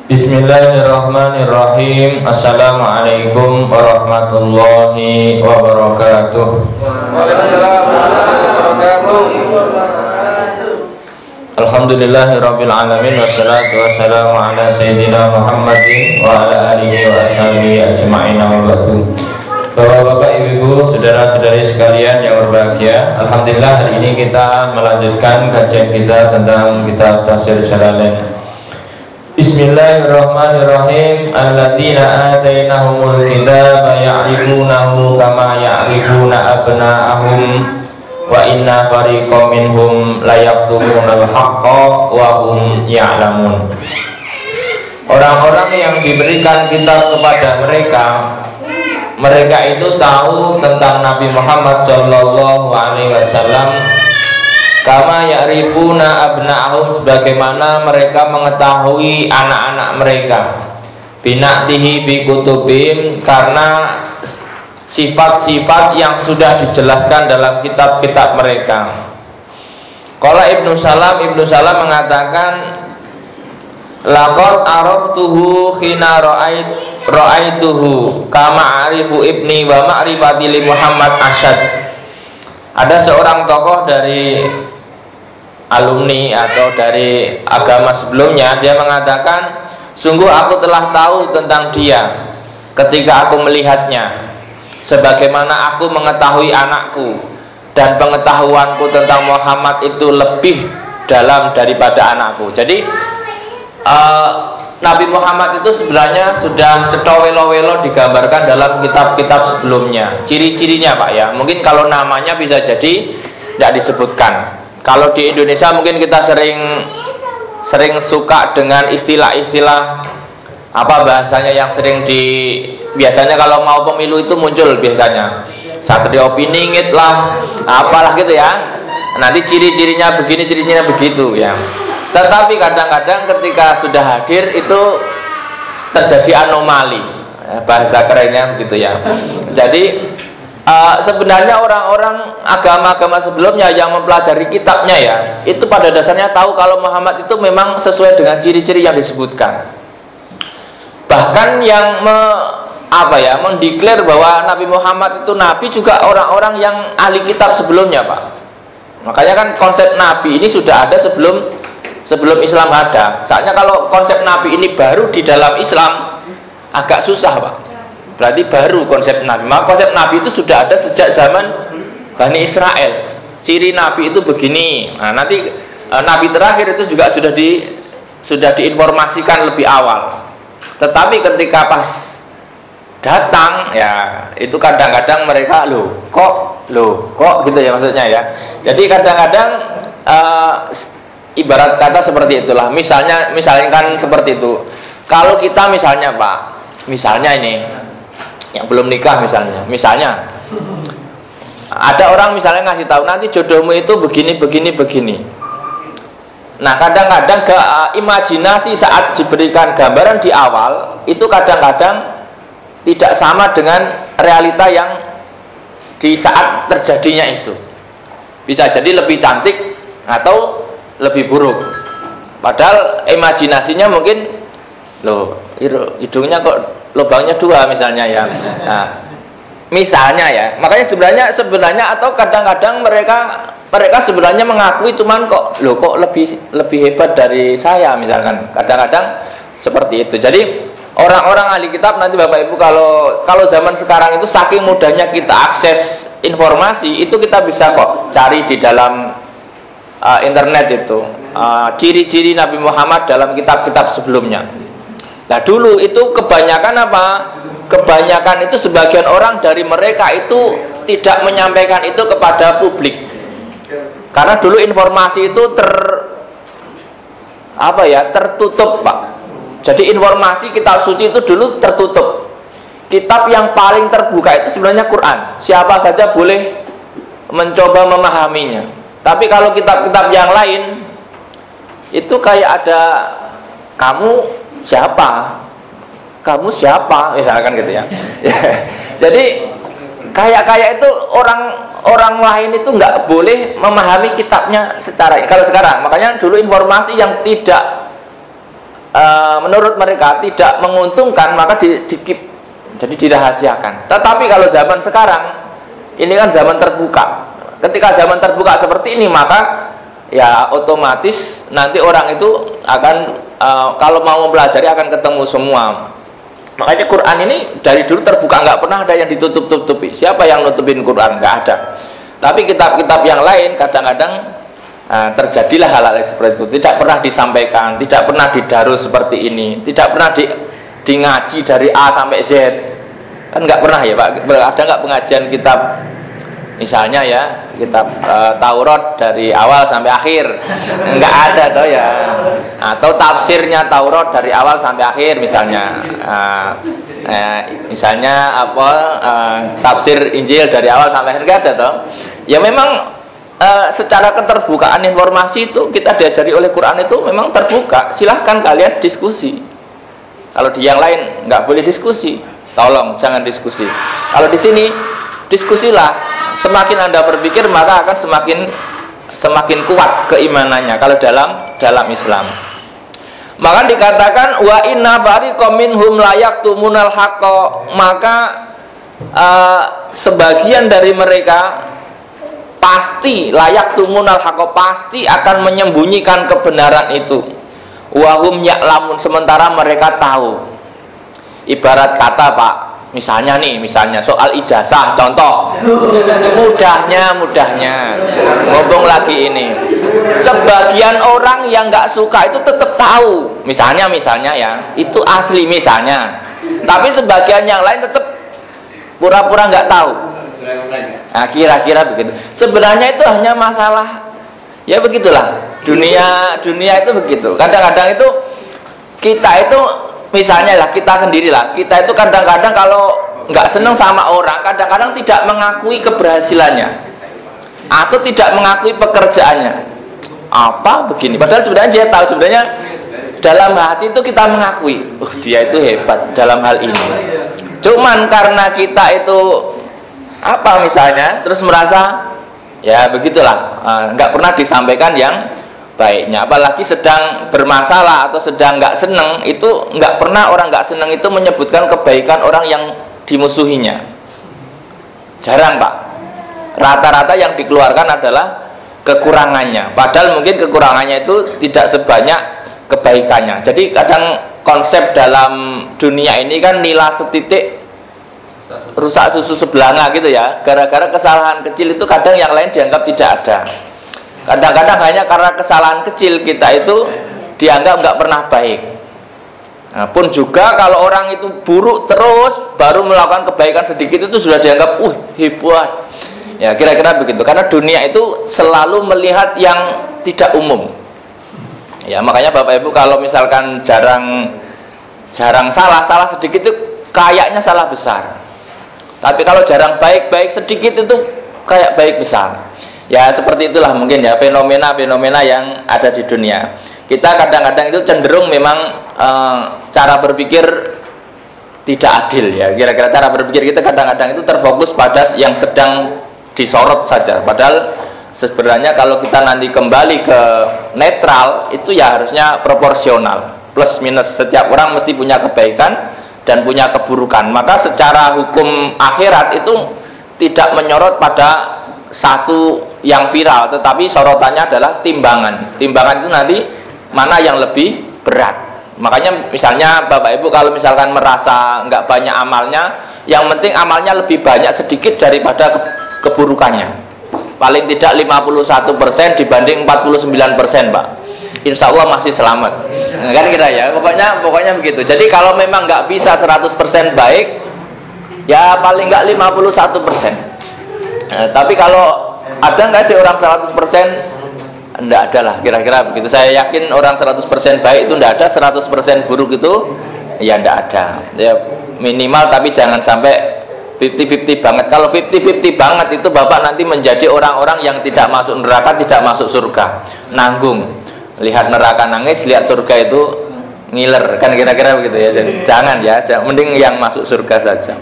Bismillahirrahmanirrahim. Assalamualaikum warahmatullahi wabarakatuh. Waalaikumsalam warahmatullahi wabarakatuh. Alhamdulillahirabbil alamin wassalatu wassalamu ala sayyidina Muhammadin wa ala alihi wa ashabihi ajma'in wa ba'du. Bapak-bapak, ibu-ibu, saudara-saudari sekalian yang berbahagia, alhamdulillah hari ini kita melanjutkan kajian kita tentang kitab Tafsir Jalalain. Bismillahirrahmanirrahim. Alladzina atainahumul kitaba ya'rifunahu kama ya'rifuna abna'ahum wa inna fariqam minhum la yaktumunal haqqa wa hum ya'lamun. Orang-orang yang diberikan kitab kepada mereka itu tahu tentang Nabi Muhammad sallallahu alaihi wasallam kama ya'rifuna abna'ahum, sebagaimana mereka mengetahui anak-anak mereka, bina'tihi bi kutubihim, karena sifat-sifat yang sudah dijelaskan dalam kitab-kitab mereka. Qala Ibnu Salam mengatakan, laqad araftuhu khina ra'aituhu kama arifu ibni wa ma'rifati li Muhammad asyad. Ada seorang tokoh dari alumni atau dari agama sebelumnya, dia mengatakan, sungguh aku telah tahu tentang dia ketika aku melihatnya, sebagaimana aku mengetahui anakku, dan pengetahuanku tentang Muhammad itu lebih dalam daripada anakku. Jadi Nabi Muhammad itu sebenarnya sudah cetowelo-welo digambarkan dalam kitab-kitab sebelumnya. Ciri-cirinya Pak ya, mungkin kalau namanya bisa jadi tidak disebutkan. Kalau di Indonesia mungkin kita sering suka dengan istilah-istilah apa bahasanya yang sering biasanya kalau mau pemilu itu muncul biasanya Satrio Piningit lah, apalah gitu ya. Nanti ciri-cirinya begini, ciri-cirinya begitu ya. Tetapi kadang-kadang ketika sudah hadir itu terjadi anomali, bahasa kerennya begitu ya. Jadi sebenarnya orang-orang agama-agama sebelumnya yang mempelajari kitabnya ya, itu pada dasarnya tahu kalau Muhammad itu memang sesuai dengan ciri-ciri yang disebutkan. Bahkan yang mendeklar bahwa Nabi Muhammad itu nabi juga orang-orang yang ahli kitab sebelumnya Pak. Makanya kan konsep nabi ini sudah ada sebelum Islam ada. Soalnya kalau konsep nabi ini baru di dalam Islam agak susah Pak. Berarti baru konsep nabi. Maka konsep nabi itu sudah ada sejak zaman Bani Israel. Ciri nabi itu begini. Nah, nanti nabi terakhir itu juga sudah diinformasikan lebih awal. Tetapi ketika pas datang ya, itu kadang-kadang mereka kok gitu ya maksudnya ya. Jadi kadang-kadang ibarat kata seperti itulah. Misalnya kan seperti itu. Kalau kita misalnya Pak, misalnya ini yang belum nikah misalnya ada orang misalnya ngasih tahu nanti jodohmu itu begini. Nah kadang-kadang imajinasi saat diberikan gambaran di awal itu kadang-kadang tidak sama dengan realita yang di saat terjadinya itu. Bisa jadi lebih cantik atau lebih buruk. Padahal imajinasinya mungkin hidungnya kok lubangnya 2 misalnya ya. Nah, misalnya ya. Makanya sebenarnya atau kadang-kadang mereka sebenarnya mengakui cuman kok lebih hebat dari saya misalkan. Kadang-kadang seperti itu. Jadi orang-orang ahli kitab nanti Bapak Ibu kalau zaman sekarang itu saking mudahnya kita akses informasi, itu kita bisa kok cari di dalam internet itu ciri-ciri Nabi Muhammad dalam kitab-kitab sebelumnya. Nah dulu itu kebanyakan Kebanyakan itu sebagian orang dari mereka itu tidak menyampaikan itu kepada publik. Karena dulu informasi itu tertutup Pak. Jadi informasi kitab suci itu dulu tertutup. Kitab yang paling terbuka itu sebenarnya Quran. Siapa saja boleh mencoba memahaminya. Tapi kalau kitab-kitab yang lain itu kayak ada kamu siapa misalkan gitu ya. Jadi kayak itu orang lain itu nggak boleh memahami kitabnya secara kalau sekarang. Makanya dulu informasi yang tidak menurut mereka tidak menguntungkan, maka di-keep, jadi dirahasiakan. Tetapi kalau zaman sekarang ini kan zaman terbuka. Ketika zaman terbuka seperti ini, maka ya otomatis nanti orang itu akan kalau mau mempelajari akan ketemu semua. Makanya Quran ini dari dulu terbuka, nggak pernah ada yang ditutup-tutupi. Siapa yang nutupin Quran? Nggak ada. Tapi kitab-kitab yang lain kadang-kadang terjadilah hal-hal seperti itu. Tidak pernah disampaikan, tidak pernah didarus seperti ini, tidak pernah di ngaji dari A sampai Z. Kan nggak pernah ya Pak. Ada nggak pengajian kitab misalnya ya kitab Taurat dari awal sampai akhir? Nggak ada toh ya. Atau tafsirnya Taurat dari awal sampai akhir misalnya. Misalnya apa tafsir Injil dari awal sampai akhir, nggak ada toh. Ya memang secara keterbukaan informasi itu kita diajari oleh Quran itu memang terbuka. Silahkan kalian diskusi. Kalau di yang lain nggak boleh diskusi, tolong jangan diskusi. Kalau di sini diskusilah. Semakin Anda berpikir maka akan semakin kuat keimanannya kalau dalam Islam. Maka dikatakan wa inna fariqam minhum la yaktumunal haqqa, maka sebagian dari mereka pasti layak tumunal haqqa, pasti akan menyembunyikan kebenaran itu. Wahum ya'lamun, sementara mereka tahu. Ibarat kata Pak, misalnya soal ijazah contoh, mudahnya ngomong lagi ini, sebagian orang yang nggak suka itu tetap tahu misalnya ya itu asli misalnya, tapi sebagian yang lain tetap pura-pura nggak tahu. Nah, kira-kira begitu. Sebenarnya itu hanya masalah ya begitulah dunia itu begitu. Kadang-kadang itu kita itu misalnya lah kita sendirilah, kita itu kadang-kadang kalau nggak seneng sama orang, kadang-kadang tidak mengakui keberhasilannya atau tidak mengakui pekerjaannya. Apa begini? Padahal sebenarnya dia tahu, sebenarnya dalam hati itu kita mengakui, dia itu hebat dalam hal ini. Cuman karena kita itu apa misalnya, terus merasa ya begitulah, nggak pernah disampaikan yang baiknya, apalagi sedang bermasalah atau sedang nggak seneng, itu nggak pernah orang nggak seneng itu menyebutkan kebaikan orang yang dimusuhinya. Jarang Pak. Rata-rata yang dikeluarkan adalah kekurangannya, padahal mungkin kekurangannya itu tidak sebanyak kebaikannya. Jadi kadang konsep dalam dunia ini kan nila setitik rusak susu sebelanga gitu ya, gara-gara kesalahan kecil itu kadang yang lain dianggap tidak ada. Kadang-kadang hanya karena kesalahan kecil kita itu dianggap nggak pernah baik. Nah, pun juga kalau orang itu buruk terus baru melakukan kebaikan sedikit itu sudah dianggap hebat. Ya kira-kira begitu. Karena dunia itu selalu melihat yang tidak umum. Ya makanya Bapak Ibu kalau misalkan jarang salah sedikit itu kayaknya salah besar. Tapi kalau jarang baik sedikit itu kayak baik besar. Ya seperti itulah mungkin ya fenomena-fenomena yang ada di dunia. Kita kadang-kadang itu cenderung memang cara berpikir tidak adil ya. Kira-kira cara berpikir kita kadang-kadang itu terfokus pada yang sedang disorot saja. Padahal sebenarnya kalau kita nanti kembali ke netral itu ya harusnya proporsional, plus minus. Setiap orang mesti punya kebaikan dan punya keburukan. Maka secara hukum akhirat itu tidak menyorot pada satu yang viral, tetapi sorotannya adalah timbangan. Timbangan itu nanti mana yang lebih berat. Makanya misalnya Bapak Ibu kalau misalkan merasa nggak banyak amalnya, yang penting amalnya lebih banyak sedikit daripada keburukannya. Paling tidak 51% dibanding 49% Pak. Insya Allah masih selamat. Nah, kan kira ya, pokoknya begitu. Jadi kalau memang nggak bisa 100% baik, ya paling nggak 51%. Nah, tapi kalau ada nggak sih orang 100%? Enggak ada lah, kira-kira begitu. Saya yakin orang 100% baik itu enggak ada, 100% buruk itu ya enggak ada. Ya minimal, tapi jangan sampai 50-50 banget. Kalau 50-50 banget itu Bapak nanti menjadi orang-orang yang tidak masuk neraka, tidak masuk surga. Nanggung. Lihat neraka nangis, lihat surga itu ngiler. Kan kira-kira begitu ya. Jadi, jangan ya, mending yang masuk surga saja.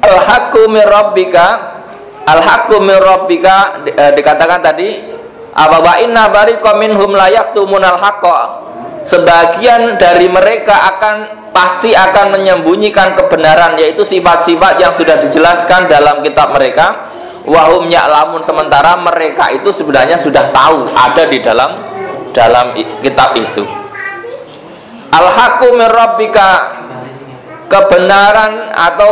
Al-haqqu min rabbika, al-haqqu min rabbika dikatakan tadi apa wa inna bariqam minhum la yaktumunal haqqa, sebagian dari mereka pasti akan menyembunyikan kebenaran, yaitu sifat-sifat yang sudah dijelaskan dalam kitab mereka. Wahum ya'lamun, sementara mereka itu sebenarnya sudah tahu ada di dalam kitab itu. Al-haqqu min rabbika, kebenaran atau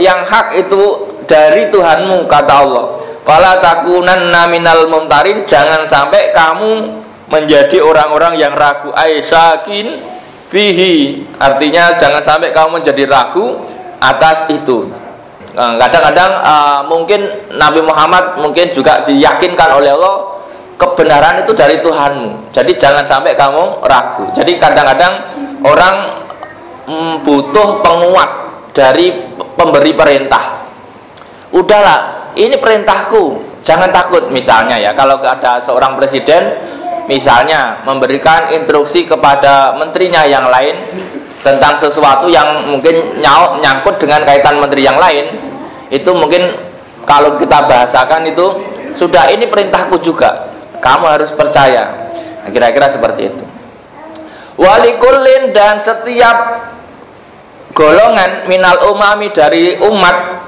yang hak itu dari Tuhanmu, kata Allah. Wala takunanna minal mumtarin, jangan sampai kamu menjadi orang-orang yang ragu. Aisakin fihi, artinya jangan sampai kamu menjadi ragu atas itu. Kadang-kadang mungkin Nabi Muhammad mungkin juga diyakinkan oleh Allah kebenaran itu dari Tuhanmu, jadi jangan sampai kamu ragu. Jadi kadang-kadang orang butuh penguat dari pemberi perintah. Udahlah, ini perintahku, jangan takut. Misalnya ya, kalau ada seorang presiden misalnya memberikan instruksi kepada menterinya yang lain tentang sesuatu yang mungkin nyangkut dengan kaitan menteri yang lain, itu mungkin kalau kita bahasakan itu sudah, ini perintahku juga, kamu harus percaya. Nah, kira-kira seperti itu. Walikullin, dan setiap golongan minal umami dari umat,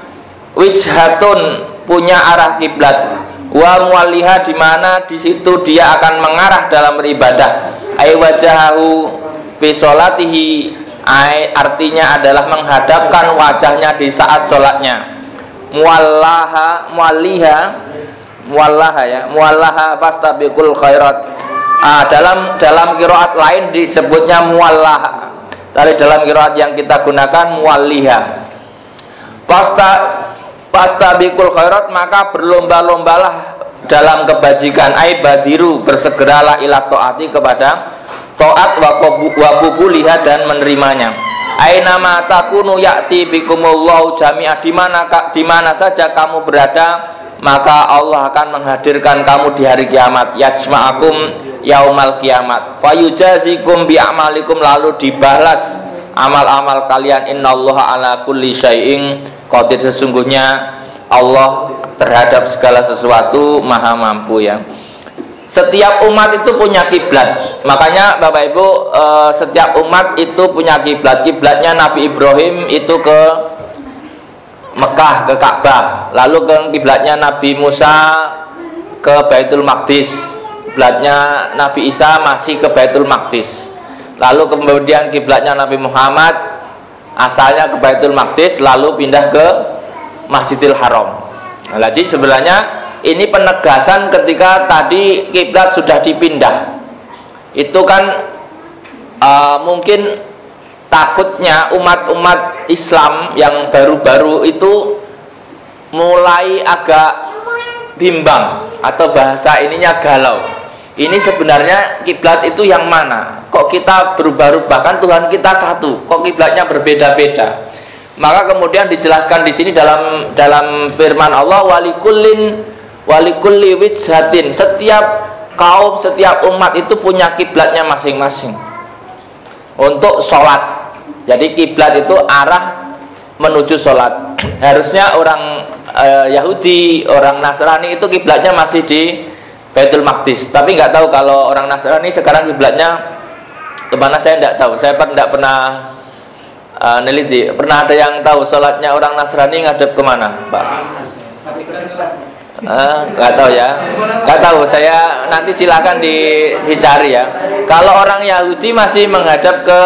wijhatun, punya arah kiblat, wa muwalliha, di mana di situ dia akan mengarah dalam beribadah. Ai wajahahu fi sholatihi, artinya adalah menghadapkan wajahnya di saat sholatnya. Muwallaha fastabiqul khairat. Dalam qiraat lain disebutnya muwallaha. Tapi dalam qiraat yang kita gunakan muwalliha. Fastabiqul khairat, maka berlomba-lombalah dalam kebajikan. Ai badiru, bersegeralah ila taati, kepada taat, wa qubuliha, dan menerimanya. Aina ma takunu ya'ti bikumullahu jami'ah, di mana saja kamu berada, maka Allah akan menghadirkan kamu di hari kiamat. Yajma'akum yaumal kiamat, fayujazikum bi'amalikum, lalu dibalas amal-amal kalian. Innallaha ala kulli syai'in qadir, sesungguhnya Allah terhadap segala sesuatu maha mampu ya. Setiap umat itu punya kiblat. Makanya Bapak Ibu, setiap umat itu punya kiblat. Kiblatnya Nabi Ibrahim itu ke Mekah, ke Ka'bah. Lalu ke kiblatnya Nabi Musa ke Baitul Maqdis. Kiblatnya Nabi Isa masih ke Baitul Maqdis. Lalu kemudian kiblatnya Nabi Muhammad asalnya ke Baitul Maqdis, lalu pindah ke Masjidil Haram. Nah, jadi sebenarnya ini penegasan ketika tadi kiblat sudah dipindah. Itu kan mungkin takutnya umat-umat Islam yang baru-baru itu mulai agak bimbang, atau bahasa ininya galau. Ini sebenarnya kiblat itu yang mana? Kok kita berubah-ubah, kan Tuhan kita satu, kok kiblatnya berbeda-beda? Maka kemudian dijelaskan di sini dalam firman Allah, walikulli wijhatin, setiap kaum, setiap umat itu punya kiblatnya masing-masing untuk sholat. Jadi kiblat itu arah menuju sholat. Harusnya orang Yahudi, orang Nasrani itu kiblatnya masih di Baitul Maqdis. Tapi nggak tahu kalau orang Nasrani sekarang kiblatnya kemana, saya nggak tahu. Saya tidak pernah neliti. Pernah ada yang tahu sholatnya orang Nasrani ngadep kemana, Pak? Nggak tahu ya, nggak tahu. Saya nanti silakan dicari ya. Kalau orang Yahudi masih menghadap ke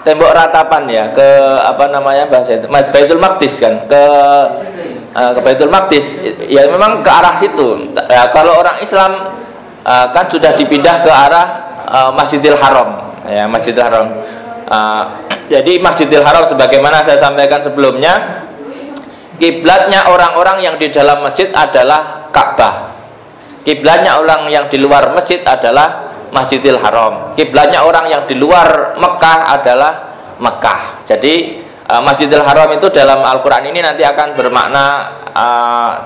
tembok ratapan ya, ke apa namanya bahasa itu, Baitul Maqdis kan, ke Baitul Maqdis ya, memang ke arah situ ya. Kalau orang Islam kan sudah dipindah ke arah Masjidil Haram ya, Masjidil Haram. Jadi Masjidil Haram sebagaimana saya sampaikan sebelumnya, kiblatnya orang-orang yang di dalam masjid adalah Ka'bah. Kiblatnya orang yang di luar masjid adalah Masjidil Haram. Kiblatnya orang yang di luar Mekah adalah Mekah. Jadi Masjidil Haram itu dalam Al-Quran ini nanti akan bermakna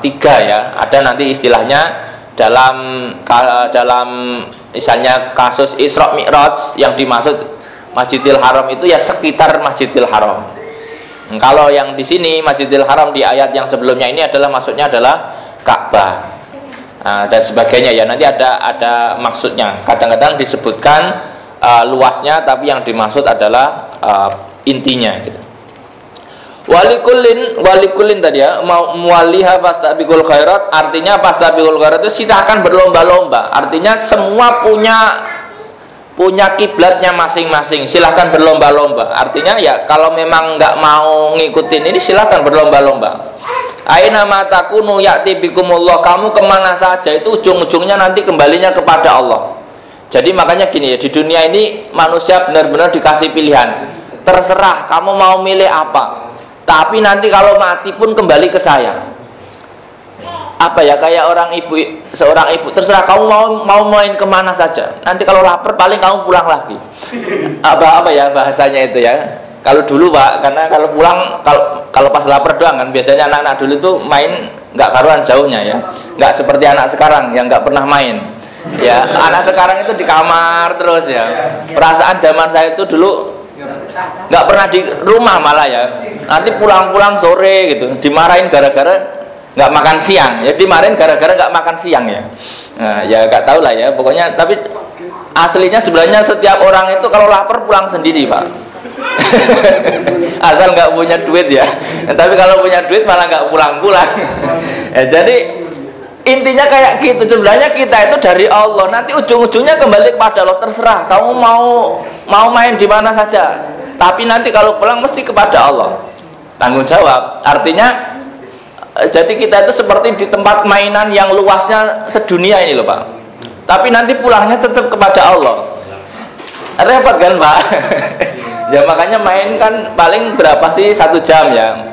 tiga ya. Ada nanti istilahnya dalam misalnya kasus Isra Mi'raj, yang dimaksud Masjidil Haram itu ya sekitar Masjidil Haram. Kalau yang di sini Masjidil Haram di ayat yang sebelumnya ini adalah maksudnya adalah Ka'bah dan sebagainya ya. Nanti ada maksudnya. Kadang-kadang disebutkan luasnya, tapi yang dimaksud adalah intinya gitu. Walikullin tadi ya, mau muwaliha fastabiqul khairat, artinya fastabiqul khairat itu silahkan berlomba-lomba. Artinya semua punya kiblatnya masing-masing, silahkan berlomba-lomba. Artinya ya kalau memang nggak mau ngikutin ini silahkan berlomba-lomba. Aina matakunu ya'ti bikumullah, kamu kemana saja itu ujung-ujungnya nanti kembalinya kepada Allah. Jadi makanya gini ya, di dunia ini manusia benar-benar dikasih pilihan. Terserah kamu mau milih apa, tapi nanti kalau mati pun kembali ke saya. Apa ya, kayak seorang ibu, terserah kamu mau main kemana saja. Nanti kalau lapar paling kamu pulang lagi. Apa ya bahasanya itu ya. Kalau dulu Pak, karena kalau pulang kalau pas lapar doang kan, biasanya anak-anak dulu itu main nggak karuan jauhnya ya, nggak seperti anak sekarang yang nggak pernah main. Ya, anak sekarang itu di kamar terus ya. Perasaan zaman saya itu dulu nggak pernah di rumah malah ya. Nanti pulang-pulang sore gitu, dimarahin gara-gara nggak makan siang. Ya dimarahin gara-gara nggak makan siang ya. Nah, ya nggak tahu lah ya. Pokoknya tapi aslinya sebenarnya setiap orang itu kalau lapar pulang sendiri Pak. Asal nggak punya duit ya. Tapi kalau punya duit malah nggak pulang-pulang. Ya, jadi intinya kayak gitu. Sebenarnya kita itu dari Allah. Nanti ujung-ujungnya kembali kepada Allah. Terserah kamu mau main di mana saja. Tapi nanti kalau pulang mesti kepada Allah. Tanggung jawab. Artinya jadi kita itu seperti di tempat mainan yang luasnya sedunia ini loh Pak. Tapi nanti pulangnya tetap kepada Allah. Repot kan Pak? Ya makanya main kan paling berapa sih, 1 jam ya.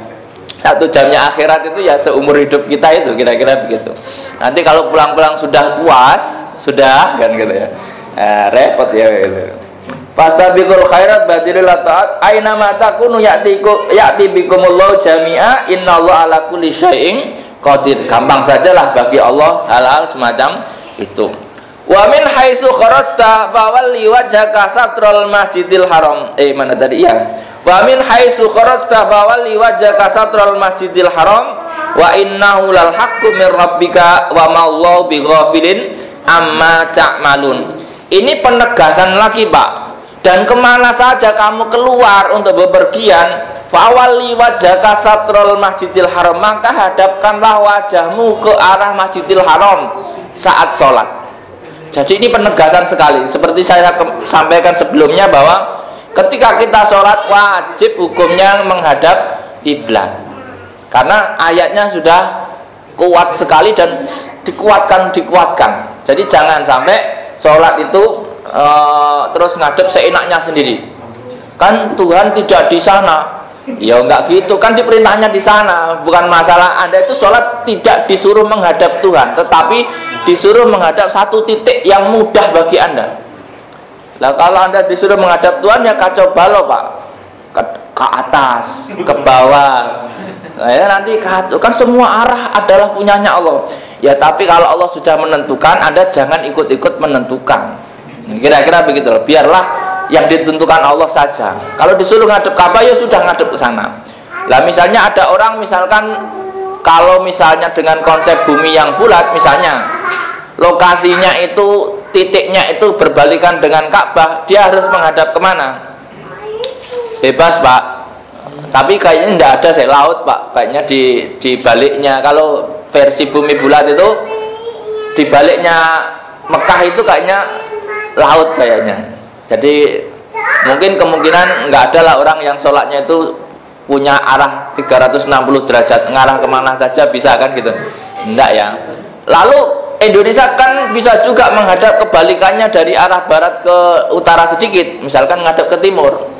1 jamnya akhirat itu ya seumur hidup kita itu, kira-kira begitu. Nanti kalau pulang-pulang sudah puas, sudah kan gitu ya. Repot ya gitu. Fastabiqul khairat badiril taat aina ma takunu ya'ti bikumullahu jami'a innallaha ala kulli syai'in qadir. Gampang sajalah bagi Allah hal-hal semacam itu. Wa min haitsu kharasta fawalli wajhaka satrul masjidil haram. Mana tadi ya? Wa min haitsu kharasta fawalli wajhaka satrul masjidil haram wa innahu lal haqqu mir rabbika wa ma Allahu bighafilin amma ta'malun. Ini penegasan lagi Pak. Dan kemana saja kamu keluar untuk bepergian, fawalli wajhaka satrul masjidil haram, maka hadapkanlah wajahmu ke arah masjidil haram saat sholat. Jadi ini penegasan sekali. Seperti saya sampaikan sebelumnya bahwa ketika kita sholat wajib hukumnya menghadap kiblat. Karena ayatnya sudah kuat sekali dan dikuatkan. Jadi jangan sampai sholat itu terus ngadep seenaknya sendiri. Kan Tuhan tidak di sana. Ya enggak gitu, kan diperintahnya di sana. Bukan masalah Anda itu sholat tidak disuruh menghadap Tuhan, tetapi disuruh menghadap satu titik yang mudah bagi Anda. Nah kalau Anda disuruh menghadap Tuhan ya kacau balau Pak, ke atas, ke bawah. Nah, ya nanti kacau. Kan semua arah adalah punyanya Allah. Ya tapi kalau Allah sudah menentukan, Anda jangan ikut-ikut menentukan. Kira-kira begitu. Biarlah yang ditentukan Allah saja. Kalau disuruh ngadep Ka'bah ya sudah ngadep ke sana. Lah misalnya ada orang misalkan kalau misalnya dengan konsep bumi yang bulat, misalnya lokasinya itu titiknya itu berbalikan dengan Ka'bah, dia harus menghadap kemana? Bebas Pak. Tapi kayaknya tidak ada laut Pak. Kayaknya di baliknya, kalau versi bumi bulat itu di baliknya Mekah itu kayaknya laut kayaknya. Jadi mungkin kemungkinan nggak ada lah orang yang sholatnya itu punya arah 360 derajat, ngarah kemana saja bisa kan gitu. Enggak ya. Lalu Indonesia kan bisa juga menghadap kebalikannya dari arah barat ke utara sedikit, misalkan ngadap ke timur.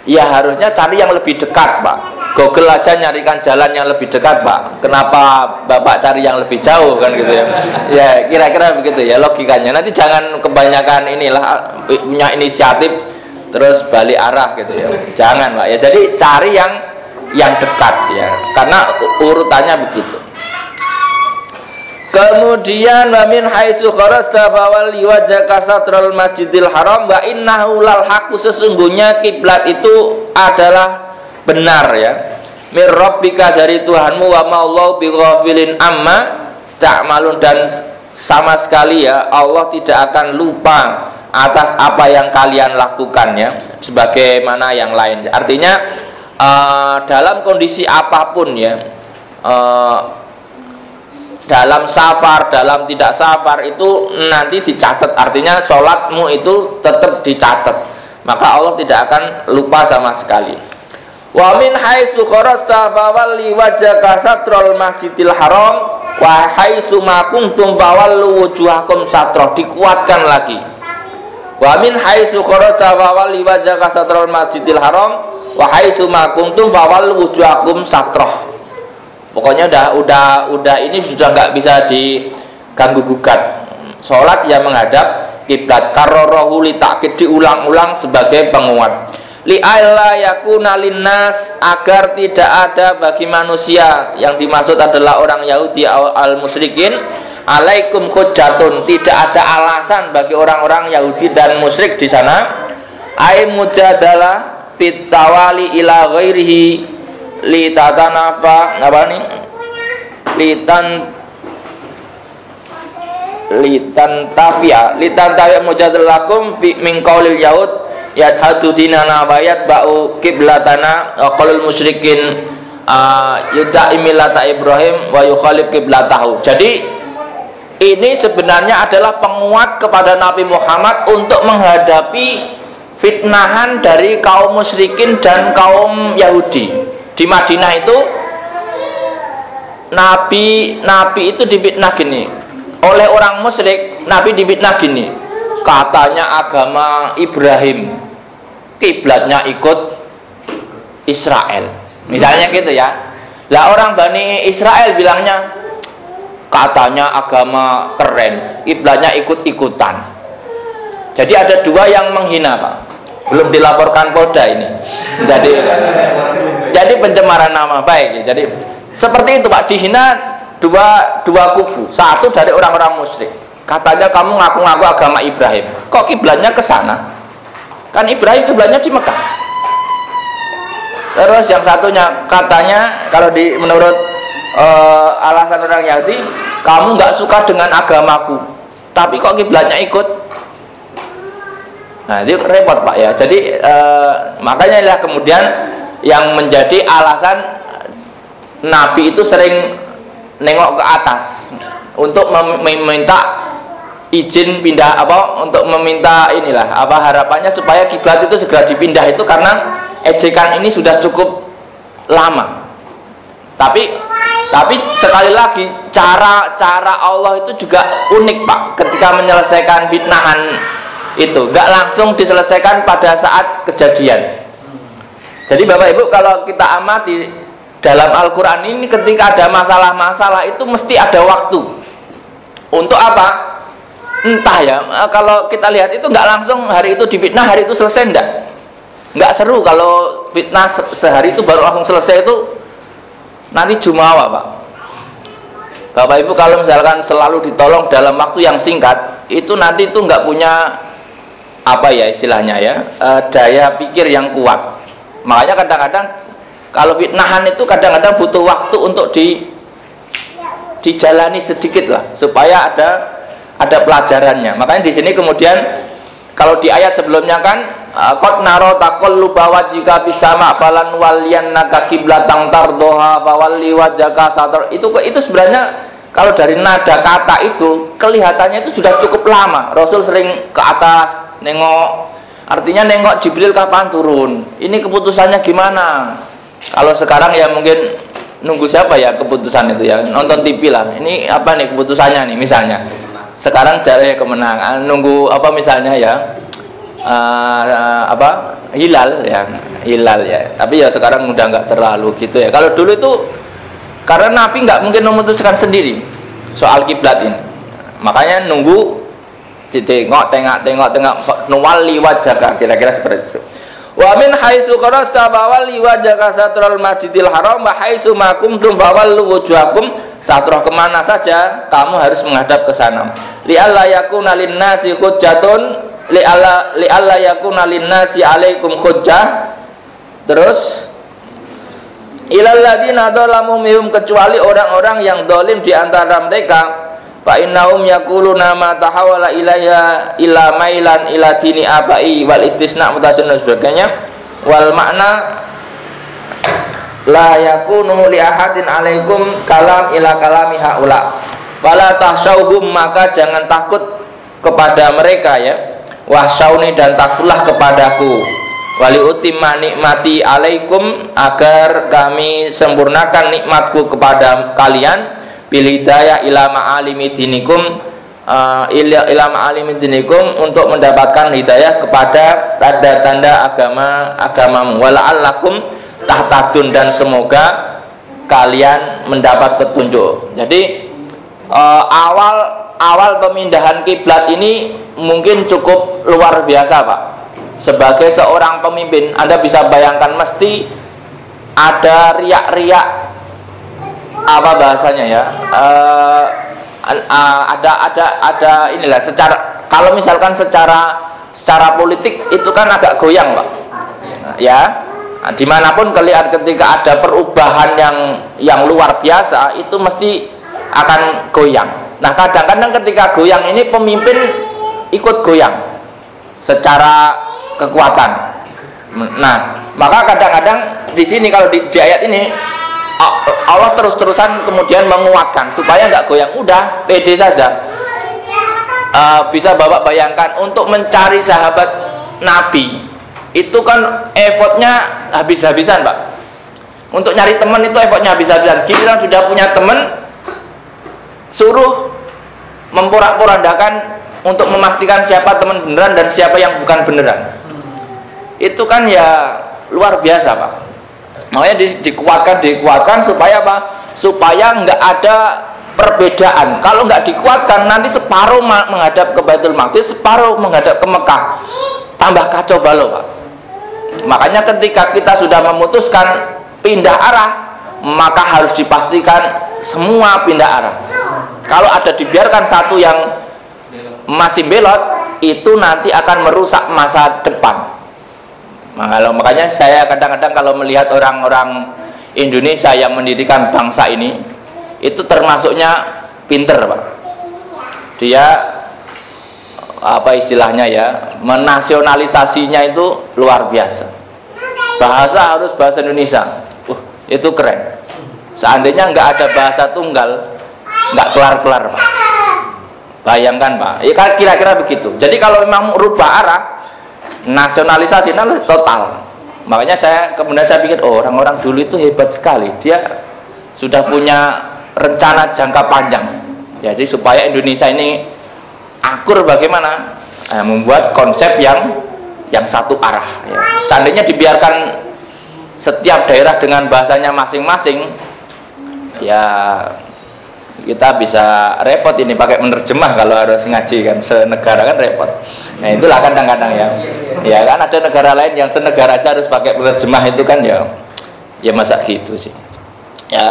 Ya harusnya cari yang lebih dekat Pak. Google aja nyarikan jalan yang lebih dekat Pak. Kenapa Bapak cari yang lebih jauh kan gitu ya. Ya kira-kira begitu ya logikanya. Nanti jangan kebanyakan inilah punya inisiatif terus balik arah gitu ya. Jangan Pak ya. Jadi cari yang dekat ya. Karena urutannya begitu. Kemudian wa min haitsu kharasta fawalli wajhaka satrul masjidil haram wa innahu lal haqqu, sesungguhnya kiblat itu adalah benar ya. Mir rabbika, dari Tuhanmu, wa ma Allahu bighafilin amma ta'malun, dan sama sekali ya Allah tidak akan lupa atas apa yang kalian lakukan ya, sebagaimana yang lain. Artinya dalam kondisi apapun ya, dalam safar, dalam tidak safar itu nanti dicatat. Artinya sholatmu itu tetap dicatat, maka Allah tidak akan lupa sama sekali. Wa min haitsu kharajta fawalli wajhaka satrul masjidil haram wa haitsu ma kuntum fawallu wujuhakum satrah. Dikuatkan lagi. Wa min haitsu kharajta fawalli wajhaka satrul masjidil haram wa haitsu ma kuntum fawallu wujuhakum satrah. Pokoknya udah ini sudah nggak bisa diganggu gugat. Sholat yang menghadap kiblat. Karorohu li takkid, diulang-ulang sebagai penguat. Li alla yakuna linnas, agar tidak ada bagi manusia, yang dimaksud adalah orang Yahudi al musyrikin, alaikum hujjatun, tidak ada alasan bagi orang-orang Yahudi dan musyrik di sana. Ai mujadalah pitawali ila ghairihi litatanafa apa nih litan tafia mujadalakum min qaulil yahud yashhadu dinana wa yatba'u qiblatana qaulul musyrikin yuda'i millata Ibrahim wa yukhalif qiblatahu. Jadi ini sebenarnya adalah penguat kepada Nabi Muhammad untuk menghadapi fitnahan dari kaum musyrikin dan kaum Yahudi. Di Madinah itu Nabi itu difitnah gini oleh orang musyrik. Nabi difitnah gini, katanya agama Ibrahim, kiblatnya ikut Israel, misalnya gitu ya. Lah orang Bani Israel bilangnya, katanya agama keren, kiblatnya ikut-ikutan. Jadi ada dua yang menghina, Pak. Belum dilaporkan Polda ini. Jadi pencemaran nama baik. Jadi seperti itu, Pak, dihina dua kubu. Satu dari orang-orang musyrik. Katanya kamu ngaku-ngaku agama Ibrahim. Kok kiblatnya ke sana? Kan Ibrahim kiblatnya di Mekah. Terus yang satunya katanya kalau menurut alasan orang Yahudi, kamu nggak suka dengan agamaku, tapi kok kiblatnya ikut. Nah, itu repot, Pak ya. Jadi makanya lah kemudian yang menjadi alasan Nabi itu sering nengok ke atas untuk meminta izin pindah untuk meminta inilah harapannya supaya kiblat itu segera dipindah, itu karena ejekan ini sudah cukup lama. Tapi sekali lagi cara Allah itu juga unik, Pak, ketika menyelesaikan fitnahan itu nggak langsung diselesaikan pada saat kejadian. Jadi Bapak Ibu, kalau kita amati dalam Al-Quran ini, ketika ada masalah-masalah itu mesti ada waktu. Untuk apa? Entah ya, kalau kita lihat itu nggak langsung hari itu difitnah, hari itu selesai, nggak seru kalau fitnah sehari itu baru langsung selesai, itu nanti jumawa, Pak. Bapak Ibu kalau misalkan selalu ditolong dalam waktu yang singkat, itu nanti itu nggak punya istilahnya ya, daya pikir yang kuat. Makanya kadang-kadang kalau fitnahan itu kadang-kadang butuh waktu untuk dijalani sedikit lah, supaya ada pelajarannya. Makanya di sini kemudian kalau di ayat sebelumnya kan qad naro taqalluba wajhika bisama falan waliyannaka qiblatan tardoha fawalli wajhaka satr. Itu sebenarnya kalau dari nada kata itu kelihatannya itu sudah cukup lama. Rasul sering ke atas nengok, artinya nengok Jibril kapan turun, ini keputusannya gimana. Kalau sekarang ya mungkin nunggu siapa ya keputusan itu ya, nonton TV lah, ini apa nih keputusannya nih misalnya. Sekarang cari kemenangan, nunggu misalnya ya hilal ya. Tapi ya sekarang udah nggak terlalu gitu ya. Kalau dulu itu karena Nabi nggak mungkin memutuskan sendiri soal kiblat ini, makanya nunggu, tengok nuwali wajhaka, kira-kira seperti itu. Wa min haitsu qarasta bawali wajhaka satrul masjidil haram wa haitsu ma kuntum bawallu wujuhakum satrah, kemana saja kamu harus menghadap ke sana. Li alla yakuna linnasi hujjatun li alla yakuna linnasi alaikum hujjah. Terus ilal ladina dzalamu minhum, kecuali orang-orang yang dolim di antara mereka, fa innahum yaquluna ma tahawala ilayya ila mailan ila dini abai wal istisna mutasun dan sebagainya. Wal makna la yakunu li ahadin alaikum kalam ila kalami haula wala tahsyauhum, maka jangan takut kepada mereka ya, wahsyauni dan takutlah kepadaku, wali utimma nikmati alaikum, agar kami sempurnakan nikmatku kepada kalian, bil hidayah ila ma'alimi dinikum, ila ma'alimi dinikum, untuk mendapatkan hidayah kepada tanda-tanda agamamu, wala'allakum tahtadun, dan semoga kalian mendapat petunjuk. Jadi awal pemindahan kiblat ini mungkin cukup luar biasa, Pak. Sebagai seorang pemimpin, Anda bisa bayangkan mesti ada riak-riak, apa bahasanya ya, ada inilah, secara, kalau misalkan secara politik itu kan agak goyang, Pak, ya. Dimanapun kalian ketika ada perubahan yang luar biasa itu mesti akan goyang. Nah, kadang-kadang ketika goyang ini pemimpin ikut goyang secara kekuatan. Nah, maka kadang-kadang di sini kalau di ayat ini Allah terus-terusan kemudian menguatkan supaya nggak goyang, udah pede saja. Bisa Bapak bayangkan untuk mencari sahabat Nabi itu kan effortnya habis-habisan, Pak. Untuk nyari teman itu effortnya habis-habisan. Giliran sudah punya teman, suruh memporak-porandakan untuk memastikan siapa teman beneran dan siapa yang bukan beneran. Itu kan ya luar biasa, Pak. Makanya dikuatkan supaya apa? Supaya nggak ada perbedaan. Kalau nggak dikuatkan, nanti separuh menghadap ke Baitul Maqdis, separuh menghadap ke Mekah, tambah kacau balau, Pak. Makanya ketika kita sudah memutuskan pindah arah, maka harus dipastikan semua pindah arah. Kalau ada dibiarkan satu yang masih belot, itu nanti akan merusak masa depan. Makanya saya kadang-kadang kalau melihat orang-orang Indonesia yang mendirikan bangsa ini, itu termasuknya pinter, Pak. Dia apa istilahnya ya, menasionalisasinya itu luar biasa. Bahasa harus bahasa Indonesia. Itu keren. Seandainya nggak ada bahasa tunggal, nggak kelar-kelar, Pak. Bayangkan, Pak. Ya kira-kira begitu. Jadi kalau memang merubah arah, nasionalisasi total. Makanya kemudian saya pikir, oh, orang-orang dulu itu hebat sekali. Dia sudah punya rencana jangka panjang. Ya, jadi supaya Indonesia ini akur bagaimana? Membuat konsep yang satu arah. Ya. Seandainya dibiarkan setiap daerah dengan bahasanya masing-masing, ya kita bisa repot ini pakai menerjemah kalau harus ngaji kan, senegara kan repot. Nah, itulah kadang-kadang ya kan ada negara lain yang senegara aja harus pakai penerjemah, itu kan ya masa gitu sih. Ya,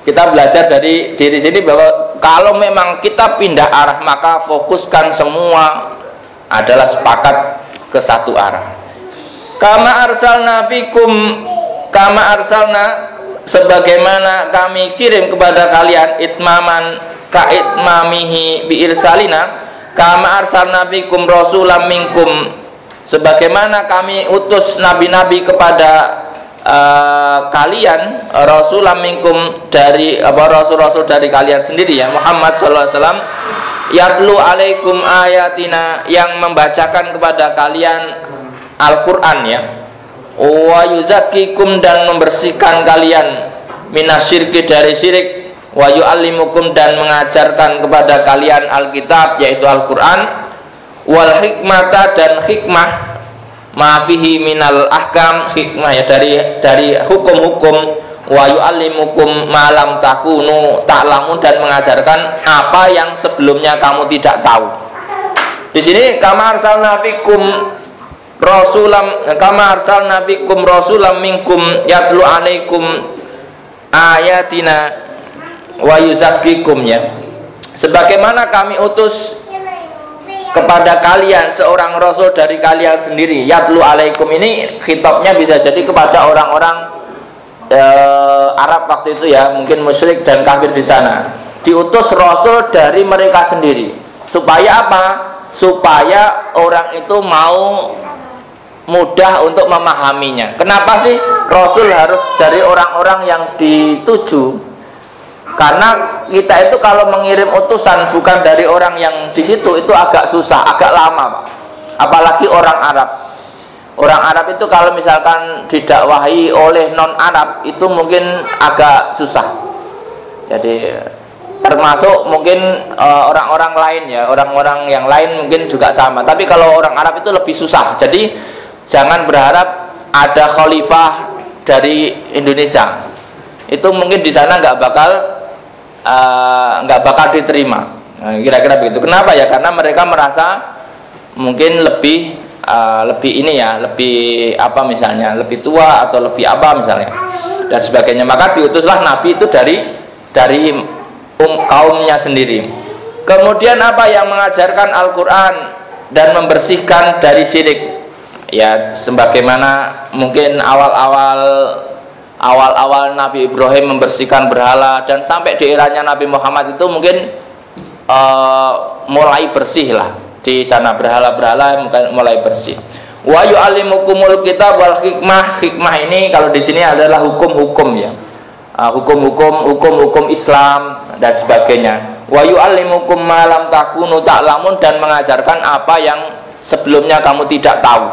kita belajar dari sini bahwa kalau memang kita pindah arah, maka fokuskan semua adalah sepakat ke satu arah. Kama arsalna sebagaimana kami kirim kepada kalian, itmaman ka itmamihi bi irsalina, kama arsalna bikum rasulam minkum, sebagaimana kami utus nabi-nabi kepada kalian, rasulam minkum, dari rasul-rasul dari kalian sendiri ya, Muhammad sallallahu alaihi wasallam, yatlu alaikum ayatina, yang membacakan kepada kalian Al-Qur'an ya, wa yuzakkikum, dan membersihkan kalian minasyirki, dari syirik, wa yu'allimukum, dan mengajarkan kepada kalian Alkitab yaitu Al-Qur'an, wal hikmata, dan hikmah, ma fihi minal ahkam, hikmah ya dari hukum-hukum, wa yu'allimukum ma lam takunu ta'lamun, dan mengajarkan apa yang sebelumnya kamu tidak tahu. Di sini kama arsalna bikum rasulam minkum yatlu alaikum ayatina wa yuzakkikum ya. Sebagaimana kami utus kepada kalian seorang rasul dari kalian sendiri. Yatlu alaikum ini khitabnya bisa jadi kepada orang-orang Arab waktu itu ya, mungkin musyrik dan kafir di sana. diutus rasul dari mereka sendiri. Supaya apa? Supaya orang itu mau mudah untuk memahaminya. Kenapa sih rasul harus dari orang-orang yang dituju? Karena kita itu kalau mengirim utusan bukan dari orang yang di situ itu agak susah, agak lama, Pak. Apalagi orang Arab. Orang Arab itu kalau misalkan didakwahi oleh non Arab itu mungkin agak susah. Jadi termasuk mungkin orang-orang lain ya, orang-orang yang lain mungkin juga sama. Tapi kalau orang Arab itu lebih susah. Jadi jangan berharap ada khalifah dari Indonesia. Itu mungkin di sana nggak bakal diterima. Nah, kira-kira begitu. Kenapa ya? Karena mereka merasa mungkin lebih ini ya, lebih apa misalnya, lebih tua atau lebih apa misalnya dan sebagainya. Maka diutuslah Nabi itu dari kaumnya sendiri. Kemudian apa yang mengajarkan Al-Quran dan membersihkan dari syirik. Ya, sebagaimana mungkin awal-awal Nabi Ibrahim membersihkan berhala dan sampai di eranya Nabi Muhammad itu mungkin mulai bersih lah. Di sana berhala-berhala mulai bersih. Wa yu'allimukumul kitab wal hikmah. Hikmah ini kalau di sini adalah hukum-hukum ya. Hukum-hukum Islam dan sebagainya. Wa yu'allimukum ma lam takunu ta'lamun, dan mengajarkan apa yang sebelumnya kamu tidak tahu.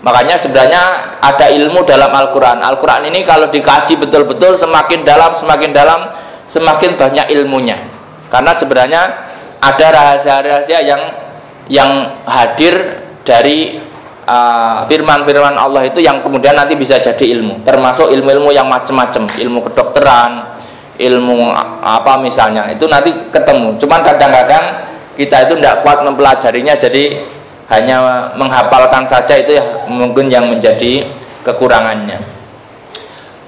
Makanya sebenarnya ada ilmu dalam Al-Qur'an. Al-Qur'an ini kalau dikaji betul-betul semakin dalam semakin banyak ilmunya. Karena sebenarnya ada rahasia-rahasia yang hadir dari firman-firman Allah itu yang kemudian nanti bisa jadi ilmu, termasuk ilmu-ilmu yang macam-macam, ilmu kedokteran, ilmu apa misalnya, itu nanti ketemu. Cuman kadang-kadang kita itu tidak kuat mempelajarinya, jadi hanya menghafalkan saja, itu ya mungkin yang menjadi kekurangannya.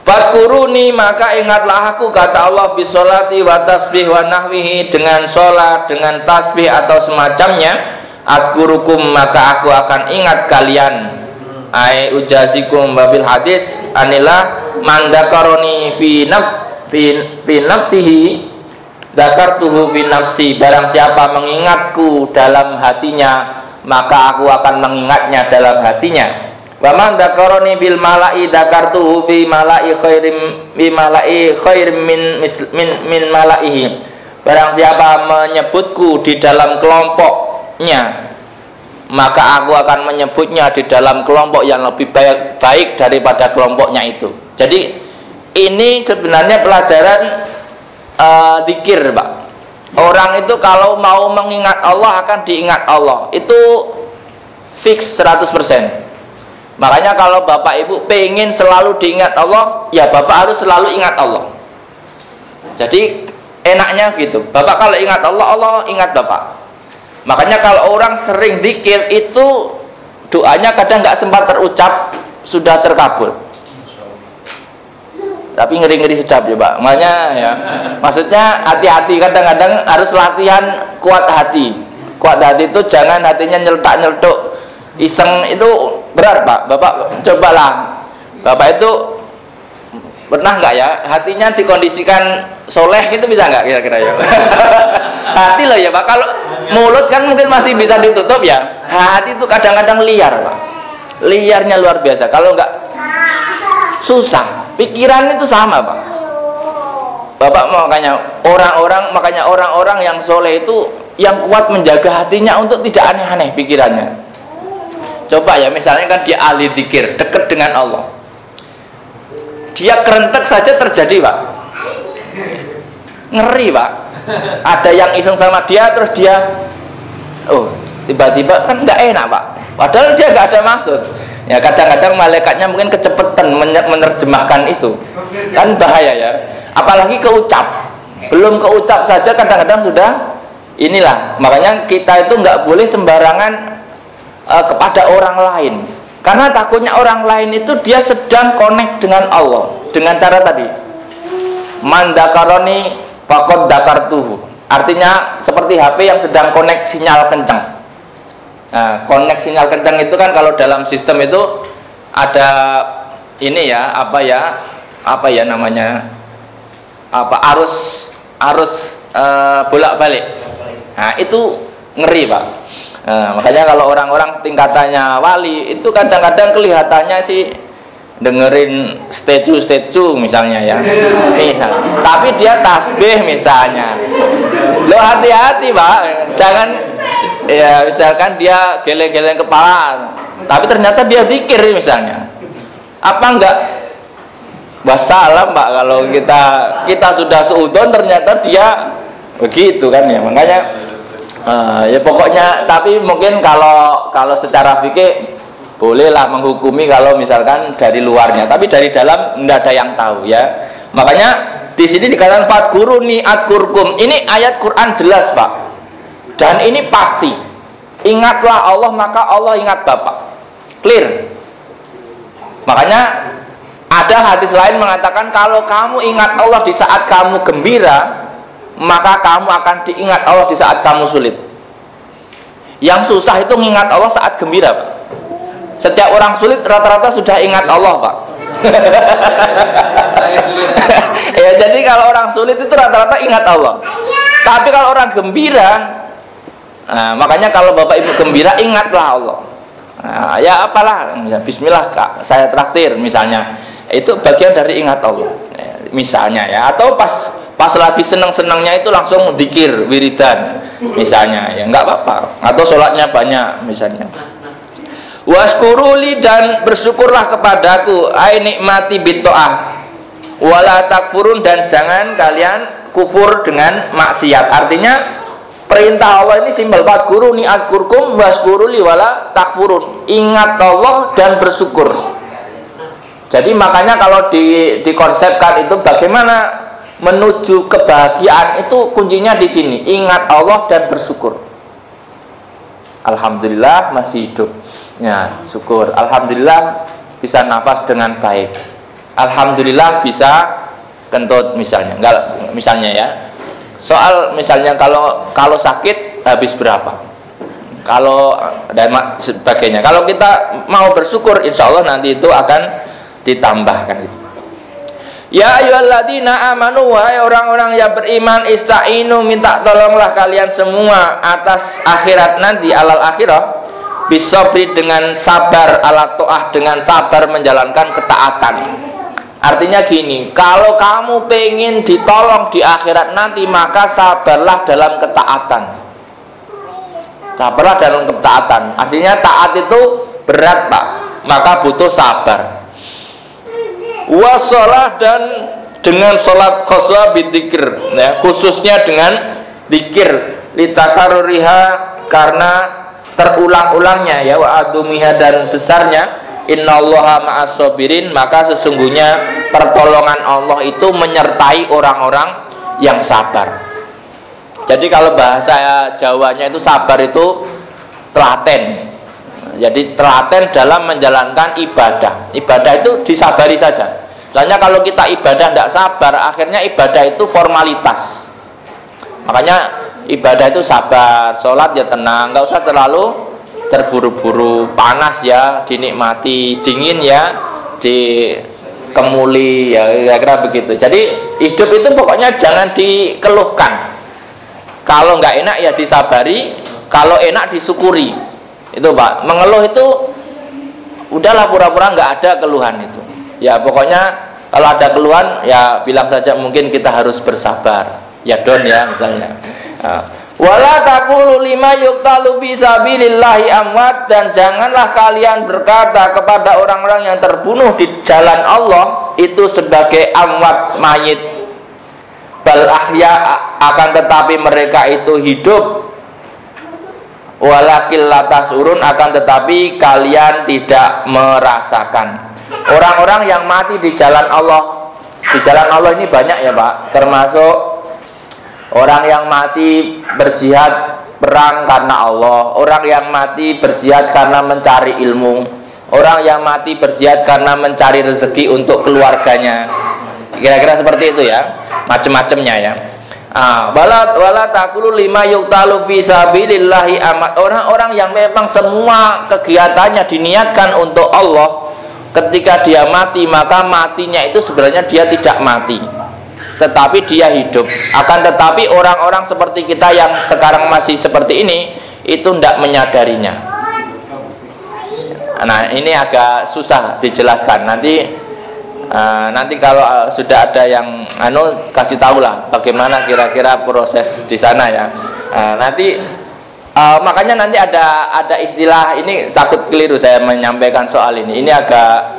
Fadkuruni, maka ingatlah aku, kata Allah, bisolati wa tasbih wa nahwihi, dengan sholat, dengan tasbih atau semacamnya. Adkurukum, maka aku akan ingat kalian. Ai ujazikum babil hadis anilah mandakaroni fi nafsihi dakartuhu fi nafsi. Barang siapa mengingatku dalam hatinya, maka aku akan mengingatnya dalam hatinya. Wa man dakaroni bil mala'i dakartuhu bi mala'i khairim min mala'ihi. Barang siapa menyebutku di dalam kelompoknya, maka aku akan menyebutnya di dalam kelompok yang lebih baik daripada kelompoknya itu. Jadi ini sebenarnya pelajaran zikir, Pak. Orang itu kalau mau mengingat Allah akan diingat Allah, itu fix 100%. Makanya kalau Bapak Ibu pengen selalu diingat Allah, ya Bapak harus selalu ingat Allah. Jadi enaknya gitu. Bapak kalau ingat Allah, Allah ingat Bapak. Makanya kalau orang sering zikir itu doanya kadang nggak sempat terucap sudah terkabul. Tapi ngeri-ngeri sedap ya, Pak. Makanya ya, maksudnya hati-hati, kadang-kadang harus latihan kuat hati. Kuat hati itu jangan hatinya nyeletak-nyeletuk iseng, itu berat, Pak. Bapak cobalah. Bapak itu pernah nggak ya hatinya dikondisikan soleh, gitu bisa nggak kira-kira ya? Hati loh ya, Pak. Kalau mulut kan mungkin masih bisa ditutup ya. Hati itu kadang-kadang liar, Pak. Liarnya luar biasa. Kalau nggak susah. Pikiran itu sama, Pak. Bapak makanya orang-orang yang soleh itu yang kuat menjaga hatinya untuk tidak aneh-aneh pikirannya. Coba ya, misalnya kan dia ahli zikir, dekat dengan Allah. Dia kerentek saja terjadi, Pak. Ngeri, Pak. Ada yang iseng sama dia, terus dia tiba-tiba kan nggak enak, Pak. Padahal dia nggak ada maksud. Ya kadang-kadang malaikatnya mungkin kecepatan menerjemahkan itu, kan bahaya ya. Apalagi keucap, belum keucap saja kadang-kadang sudah inilah. Makanya kita itu nggak boleh sembarangan kepada orang lain, karena takutnya orang lain itu dia sedang connect dengan Allah dengan cara tadi, mandakaroni fakot dakartuhu, artinya seperti HP yang sedang connect sinyal kencang. Nah, connect sinyal kencang itu kan kalau dalam sistem itu ada ini ya, apa ya namanya, arus harus bolak-balik. Nah, itu ngeri, Pak. Makanya kalau orang-orang tingkatannya wali itu kadang-kadang kelihatannya sih dengerin statue misalnya ya, misal. Tapi dia tasbih misalnya. Lo hati-hati, Pak. Jangan ya, misalkan dia geleng-geleng kepala, tapi ternyata dia zikir misalnya. Apa enggak? Wassalam, Pak. Kalau kita sudah seudon ternyata dia begitu kan ya. Makanya ya pokoknya, tapi mungkin kalau secara fikih bolehlah menghukumi kalau misalkan dari luarnya, tapi dari dalam tidak ada yang tahu ya. Makanya di sini dikatakan fadkuruni adkurkum. Ini ayat Quran jelas, Pak. Dan ini pasti. Ingatlah Allah maka Allah ingat Bapak. Clear. Makanya ada hadis lain mengatakan kalau kamu ingat Allah di saat kamu gembira, maka kamu akan diingat Allah di saat kamu sulit. Yang susah itu mengingat Allah saat gembira, Pak. Setiap orang sulit rata-rata sudah ingat Allah, Pak. Ya, jadi kalau orang sulit itu rata-rata ingat Allah. Tapi kalau orang gembira, makanya kalau Bapak Ibu gembira ingatlah Allah. Ya apalah, bismillah Kak, saya traktir misalnya. Itu bagian dari ingat Allah. Misalnya ya, atau pas lagi senang-senangnya itu langsung dzikir wiridan misalnya ya, nggak apa-apa. Atau sholatnya banyak misalnya. Waskuruli, dan bersyukurlah kepadaku ai nikmati bitoah wala takfurun, dan jangan kalian kufur dengan maksiat. Artinya perintah Allah ini simpel, fadkuruni adkurkum waskuruli wala takfurun. Ingat Allah dan bersyukur. Jadi makanya kalau dikonsepkan itu bagaimana menuju kebahagiaan, itu kuncinya di sini, ingat Allah dan bersyukur. Alhamdulillah masih hidup. Ya, syukur. Alhamdulillah bisa nafas dengan baik. Alhamdulillah bisa kentut misalnya. Enggak, misalnya ya. Soal misalnya kalau sakit habis berapa? Kalau dan sebagainya. Kalau kita mau bersyukur, insya Allah nanti itu akan ditambahkan. Ya ayyuhalladzina amanu, wahai orang-orang yang beriman, ista'inu, minta tolonglah kalian semua atas akhirat nanti, alal akhirah, bisabri, dengan sabar, ala to'ah, dengan sabar menjalankan ketaatan. Artinya gini, kalau kamu pengen ditolong di akhirat nanti, maka sabarlah dalam ketaatan. Sabarlah dalam ketaatan. Artinya taat itu berat, Pak, maka butuh sabar. Wassalah, dan dengan sholat khoswa bidzikir ya, khususnya dengan zikir, litakaruriha, karena terulang-ulangnya ya, wa adumiha, dan besarnya, innallaha ma'as sabirin, maka sesungguhnya pertolongan Allah itu menyertai orang-orang yang sabar. Jadi kalau bahasa Jawanya itu sabar itu telaten. Jadi telaten dalam menjalankan ibadah. Ibadah itu disabari saja. Soalnya kalau kita ibadah tidak sabar, akhirnya ibadah itu formalitas. Makanya ibadah itu sabar, sholat ya tenang, nggak usah terlalu terburu-buru. Panas ya dinikmati, dingin ya dikemuli, ya kira-kira begitu. Jadi hidup itu pokoknya jangan dikeluhkan. Kalau nggak enak ya disabari, kalau enak disyukuri. Itu Pak, mengeluh itu udahlah, pura-pura nggak ada keluhan itu. Ya pokoknya kalau ada keluhan ya bilang saja mungkin kita harus bersabar. Ya don ya misalnya. Wala taqulu lima yuqtalu fi sabilillahi amwat, dan janganlah kalian berkata kepada orang-orang yang terbunuh di jalan Allah itu sebagai amwat, mayit. Bal ahya, akan tetapi mereka itu hidup. Walakil latasurun, akan tetapi kalian tidak merasakan. Orang-orang yang mati di jalan Allah, di jalan Allah ini banyak ya Pak, termasuk orang yang mati berjihad perang karena Allah, orang yang mati berjihad karena mencari ilmu, orang yang mati berjihad karena mencari rezeki untuk keluarganya. Kira-kira seperti itu ya, macam-macamnya ya. Wala taqulu lima yuqtalu fi sabilillahi amat. Orang-orang yang memang semua kegiatannya diniatkan untuk Allah, ketika dia mati maka matinya itu sebenarnya dia tidak mati. tetapi dia hidup. Akan tetapi orang-orang seperti kita yang sekarang masih seperti ini itu tidak menyadarinya. Nah, ini agak susah dijelaskan. Nanti kalau sudah ada yang kasih tahu lah bagaimana kira-kira proses di sana ya. Makanya nanti ada istilah ini, takut keliru saya menyampaikan soal ini. Ini agak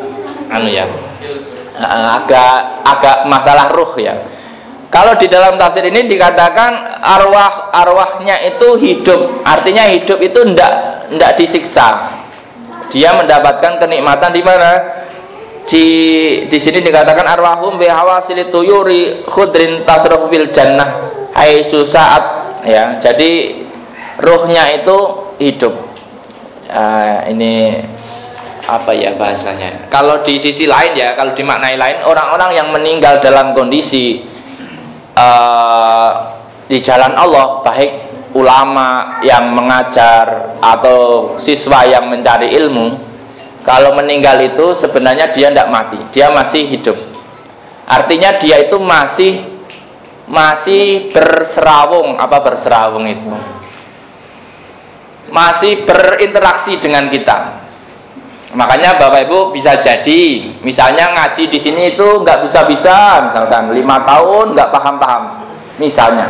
agak masalah ruh ya. Kalau di dalam tafsir ini dikatakan arwahnya itu hidup, artinya hidup itu ndak disiksa. Dia mendapatkan kenikmatan di mana? Di sini dikatakan arwahum bi hawasili tuyuri khudrin tasruh fil jannah haitsu sa'at ya. Jadi ruhnya itu hidup. Ini apa ya bahasanya? Kalau di sisi lain ya, kalau dimaknai lain, orang-orang yang meninggal dalam kondisi di jalan Allah, baik ulama yang mengajar atau siswa yang mencari ilmu, kalau meninggal itu sebenarnya dia tidak mati, dia masih hidup. Artinya dia itu masih berserawung. Apa berserawung itu? Masih berinteraksi dengan kita. Makanya Bapak Ibu bisa jadi, misalnya ngaji di sini itu nggak bisa-bisa, misalkan 5 tahun nggak paham-paham, misalnya.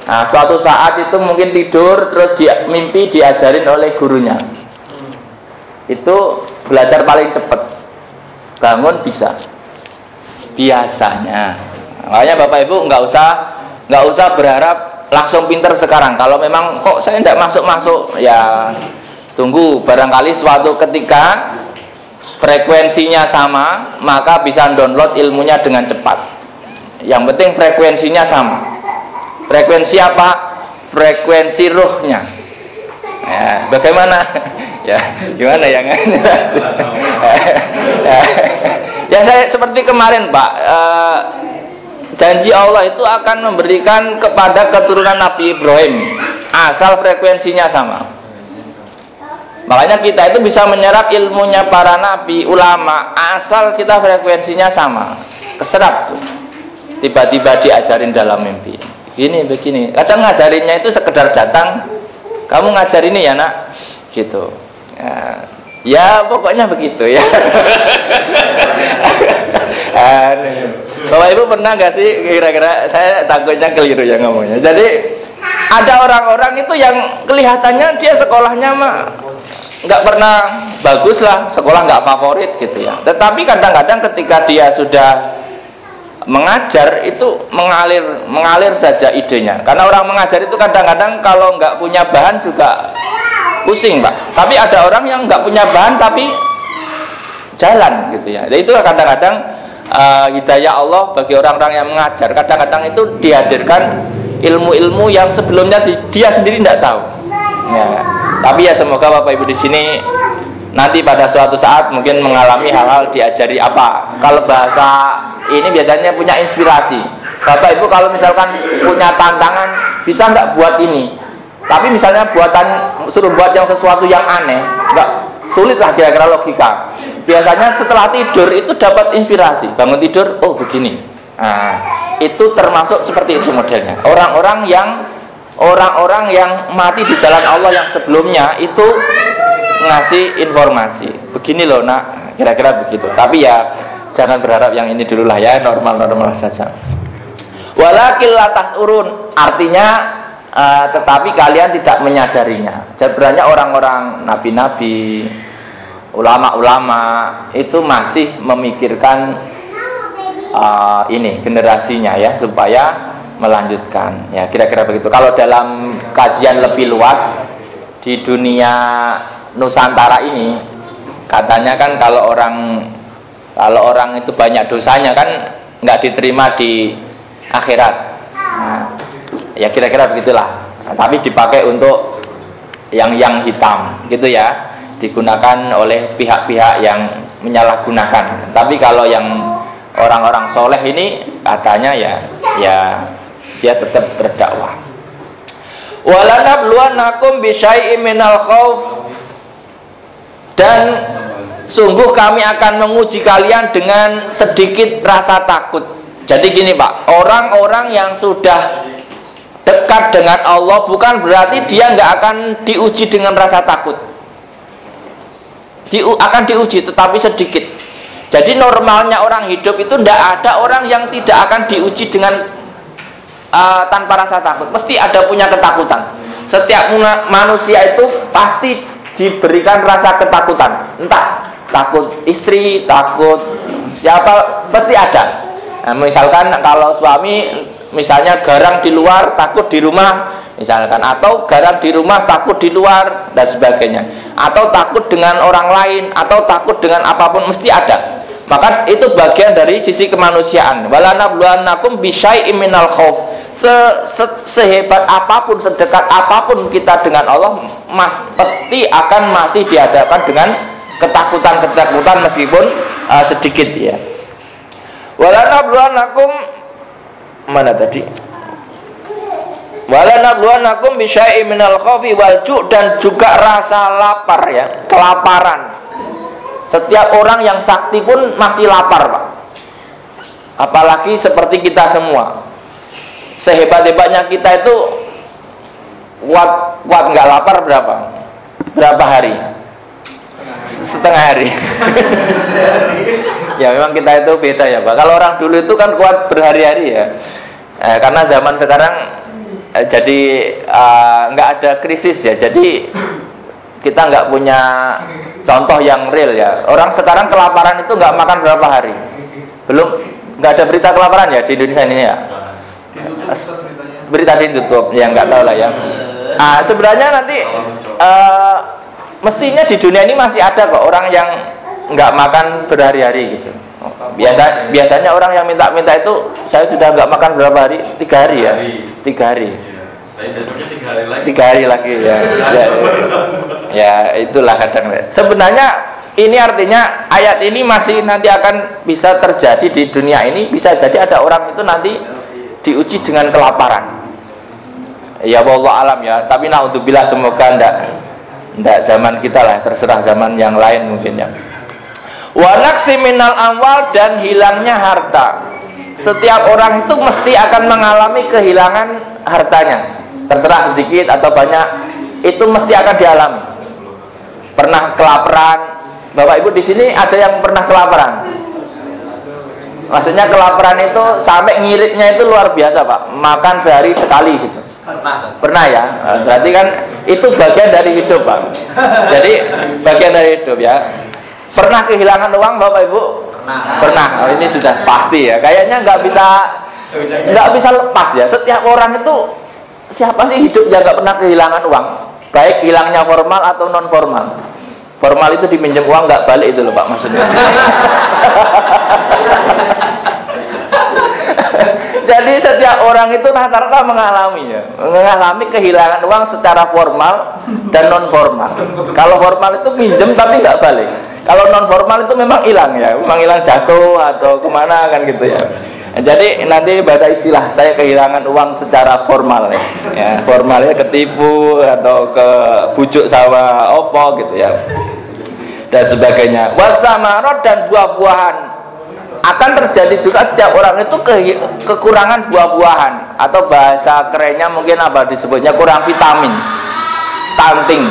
Nah, suatu saat itu mungkin tidur terus mimpi diajarin oleh gurunya. Itu belajar paling cepat, bangun bisa biasanya. Makanya Bapak Ibu nggak usah berharap langsung pinter sekarang. Kalau memang kok saya tidak masuk ya tunggu, barangkali suatu ketika frekuensinya sama, maka bisa download ilmunya dengan cepat. Yang penting frekuensinya sama. Frekuensi apa? Frekuensi ruhnya. Ya, bagaimana? Ya, gimana ya? Ya saya seperti kemarin Pak, janji Allah itu akan memberikan kepada keturunan Nabi Ibrahim asal frekuensinya sama. Makanya kita itu bisa menyerap ilmunya para nabi, ulama, asal kita frekuensinya sama, keserap tuh. Tiba-tiba diajarin dalam mimpi. Begini. Kadang ngajarinnya itu sekedar datang, kamu ngajar ini ya nak, gitu. Ya pokoknya begitu ya. Bapak Ibu pernah nggak sih kira-kira, saya takutnya keliru ya ngomongnya. Jadi ada orang-orang itu yang kelihatannya dia sekolahnya mah nggak pernah bagus lah, sekolah nggak favorit gitu ya. Tetapi kadang-kadang ketika dia sudah mengajar itu mengalir saja idenya. Karena orang mengajar itu kadang-kadang kalau nggak punya bahan juga pusing Pak. Tapi ada orang yang nggak punya bahan tapi jalan gitu ya. Dan itu kadang-kadang hidayah Allah bagi orang-orang yang mengajar. Kadang-kadang itu dihadirkan ilmu-ilmu yang sebelumnya dia sendiri tidak tahu. Ya. Tapi ya semoga Bapak Ibu di sini nanti pada suatu saat mungkin mengalami hal-hal diajari apa. Kalau bahasa ini biasanya punya inspirasi. Bapak Ibu kalau misalkan punya tantangan, bisa nggak buat ini? Tapi misalnya suruh buat yang sesuatu yang aneh, nggak sulit lah kira-kira logika. Biasanya setelah tidur itu dapat inspirasi. Bangun tidur, oh begini. Nah, itu termasuk seperti itu modelnya. Orang-orang yang mati di jalan Allah yang sebelumnya itu ngasih informasi. Begini loh nak, kira-kira begitu. Tapi ya jangan berharap yang ini dulu lah ya, normal-normal saja. Walakil latas urun, artinya tetapi kalian tidak menyadarinya. Sebenarnya orang-orang nabi-nabi, ulama-ulama itu masih memikirkan ini generasinya ya, supaya melanjutkan ya, kira-kira begitu. Kalau dalam kajian lebih luas di dunia Nusantara ini, katanya kan kalau orang itu banyak dosanya kan nggak diterima di akhirat. Nah, ya kira-kira begitulah. Nah, tapi dipakai untuk yang hitam gitu ya, digunakan oleh pihak-pihak yang menyalahgunakan. Tapi kalau yang orang-orang soleh ini katanya ya dia tetap berdakwah. Walanabluwannakum bisyai'im minal khauf, dan sungguh kami akan menguji kalian dengan sedikit rasa takut. Jadi gini Pak, orang-orang yang sudah dekat dengan Allah bukan berarti dia nggak akan diuji dengan rasa takut. Akan diuji tetapi sedikit. Jadi normalnya orang hidup itu tidak ada orang yang tidak akan diuji dengan tanpa rasa takut. Mesti ada punya ketakutan. Setiap manusia itu pasti diberikan rasa ketakutan. Entah takut istri, takut siapa, pasti ada. Nah, misalkan kalau suami misalnya garang di luar, takut di rumah misalkan, atau garang di rumah, takut di luar dan sebagainya, atau takut dengan orang lain, atau takut dengan apapun, mesti ada. Maka itu bagian dari sisi kemanusiaan. Walanabluwannakum bisyai'im minal khauf. Sehebat apapun, sedekat apapun kita dengan Allah, pasti akan masih dihadapkan dengan ketakutan meskipun sedikit ya. Walanabluwannakum, mana tadi? Walanabluwannakum bisyai'im minal khaufi wal ju', dan juga rasa lapar ya, kelaparan. Setiap orang yang sakti pun masih lapar Pak. Apalagi seperti kita semua. Sehebat-hebatnya kita itu kuat nggak lapar berapa hari? Setengah hari. Ya memang kita itu beda ya Pak. Kalau orang dulu itu kan kuat berhari-hari ya. Karena zaman sekarang jadi nggak ada krisis ya. Jadi kita nggak punya contoh yang real ya. Orang sekarang kelaparan itu nggak makan berapa hari. Belum, nggak ada berita kelaparan ya di Indonesia ini ya. Berita ditutup ya, nggak tahu lah ya. Sebenarnya nanti mestinya di dunia ini masih ada kok orang yang nggak makan berhari-hari gitu. Biasanya orang yang minta itu, saya sudah nggak makan berapa hari? 3 hari ya. 3 hari. Tiga hari lagi ya. Ya itulah kadang. Sebenarnya ini artinya ayat ini masih nanti akan bisa terjadi di dunia ini. Bisa jadi ada orang itu nanti diuji dengan kelaparan. Ya wallahu alam ya. Tapi naudzubillah, semoga ndak zaman kita lah, terserah zaman yang lain mungkin ya. Wa naqsi minal amwal, dan hilangnya harta. Setiap orang itu mesti akan mengalami kehilangan hartanya. Terserah sedikit atau banyak, itu mesti akan dialami. Pernah kelaparan, Bapak Ibu di sini ada yang pernah kelaparan? Maksudnya kelaparan itu sampai ngiritnya itu luar biasa Pak, makan sehari sekali gitu. Pernah ya? Berarti kan itu bagian dari hidup Pak. Jadi bagian dari hidup ya. Pernah kehilangan uang Bapak Ibu? Pernah. Oh, ini sudah pasti ya. Kayaknya nggak bisa lepas ya. Setiap orang itu, siapa sih hidup yang nggak pernah kehilangan uang? Baik hilangnya formal atau non formal. Formal itu diminjam uang nggak balik itu loh Pak maksudnya. Jadi setiap orang itu rata-rata mengalami kehilangan uang secara formal dan non formal. Kalau formal itu minjem tapi nggak balik. Kalau non formal itu memang hilang ya, memang hilang jatuh atau kemana kan gitu ya. Jadi nanti pada istilah saya kehilangan uang secara formal ya, formalnya ketipu atau kebujuk sama opo gitu ya, dan sebagainya. Wasamarot, dan buah-buahan akan terjadi juga. Setiap orang itu kekurangan buah-buahan, atau bahasa kerennya mungkin apa disebutnya, kurang vitamin, stunting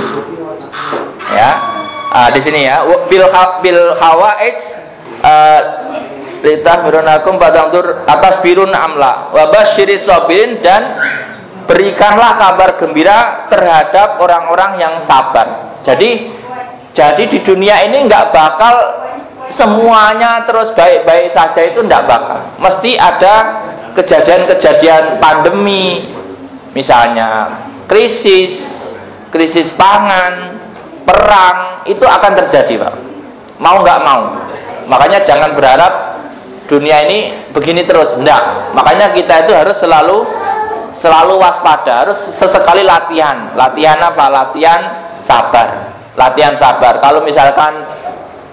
ya. Di sini ya, bil hawaij litahmirunakum badangtur atas birun amla wabasyiris sabirin, dan berikanlah kabar gembira terhadap orang-orang yang sabar. Jadi di dunia ini nggak bakal semuanya terus baik-baik saja, itu nggak bakal. Mesti ada kejadian-kejadian pandemi, misalnya krisis pangan, perang, itu akan terjadi Pak, mau nggak mau. Makanya jangan berharap dunia ini begini terus, enggak. Makanya kita itu harus selalu waspada, harus sesekali latihan apa? Latihan sabar. Kalau misalkan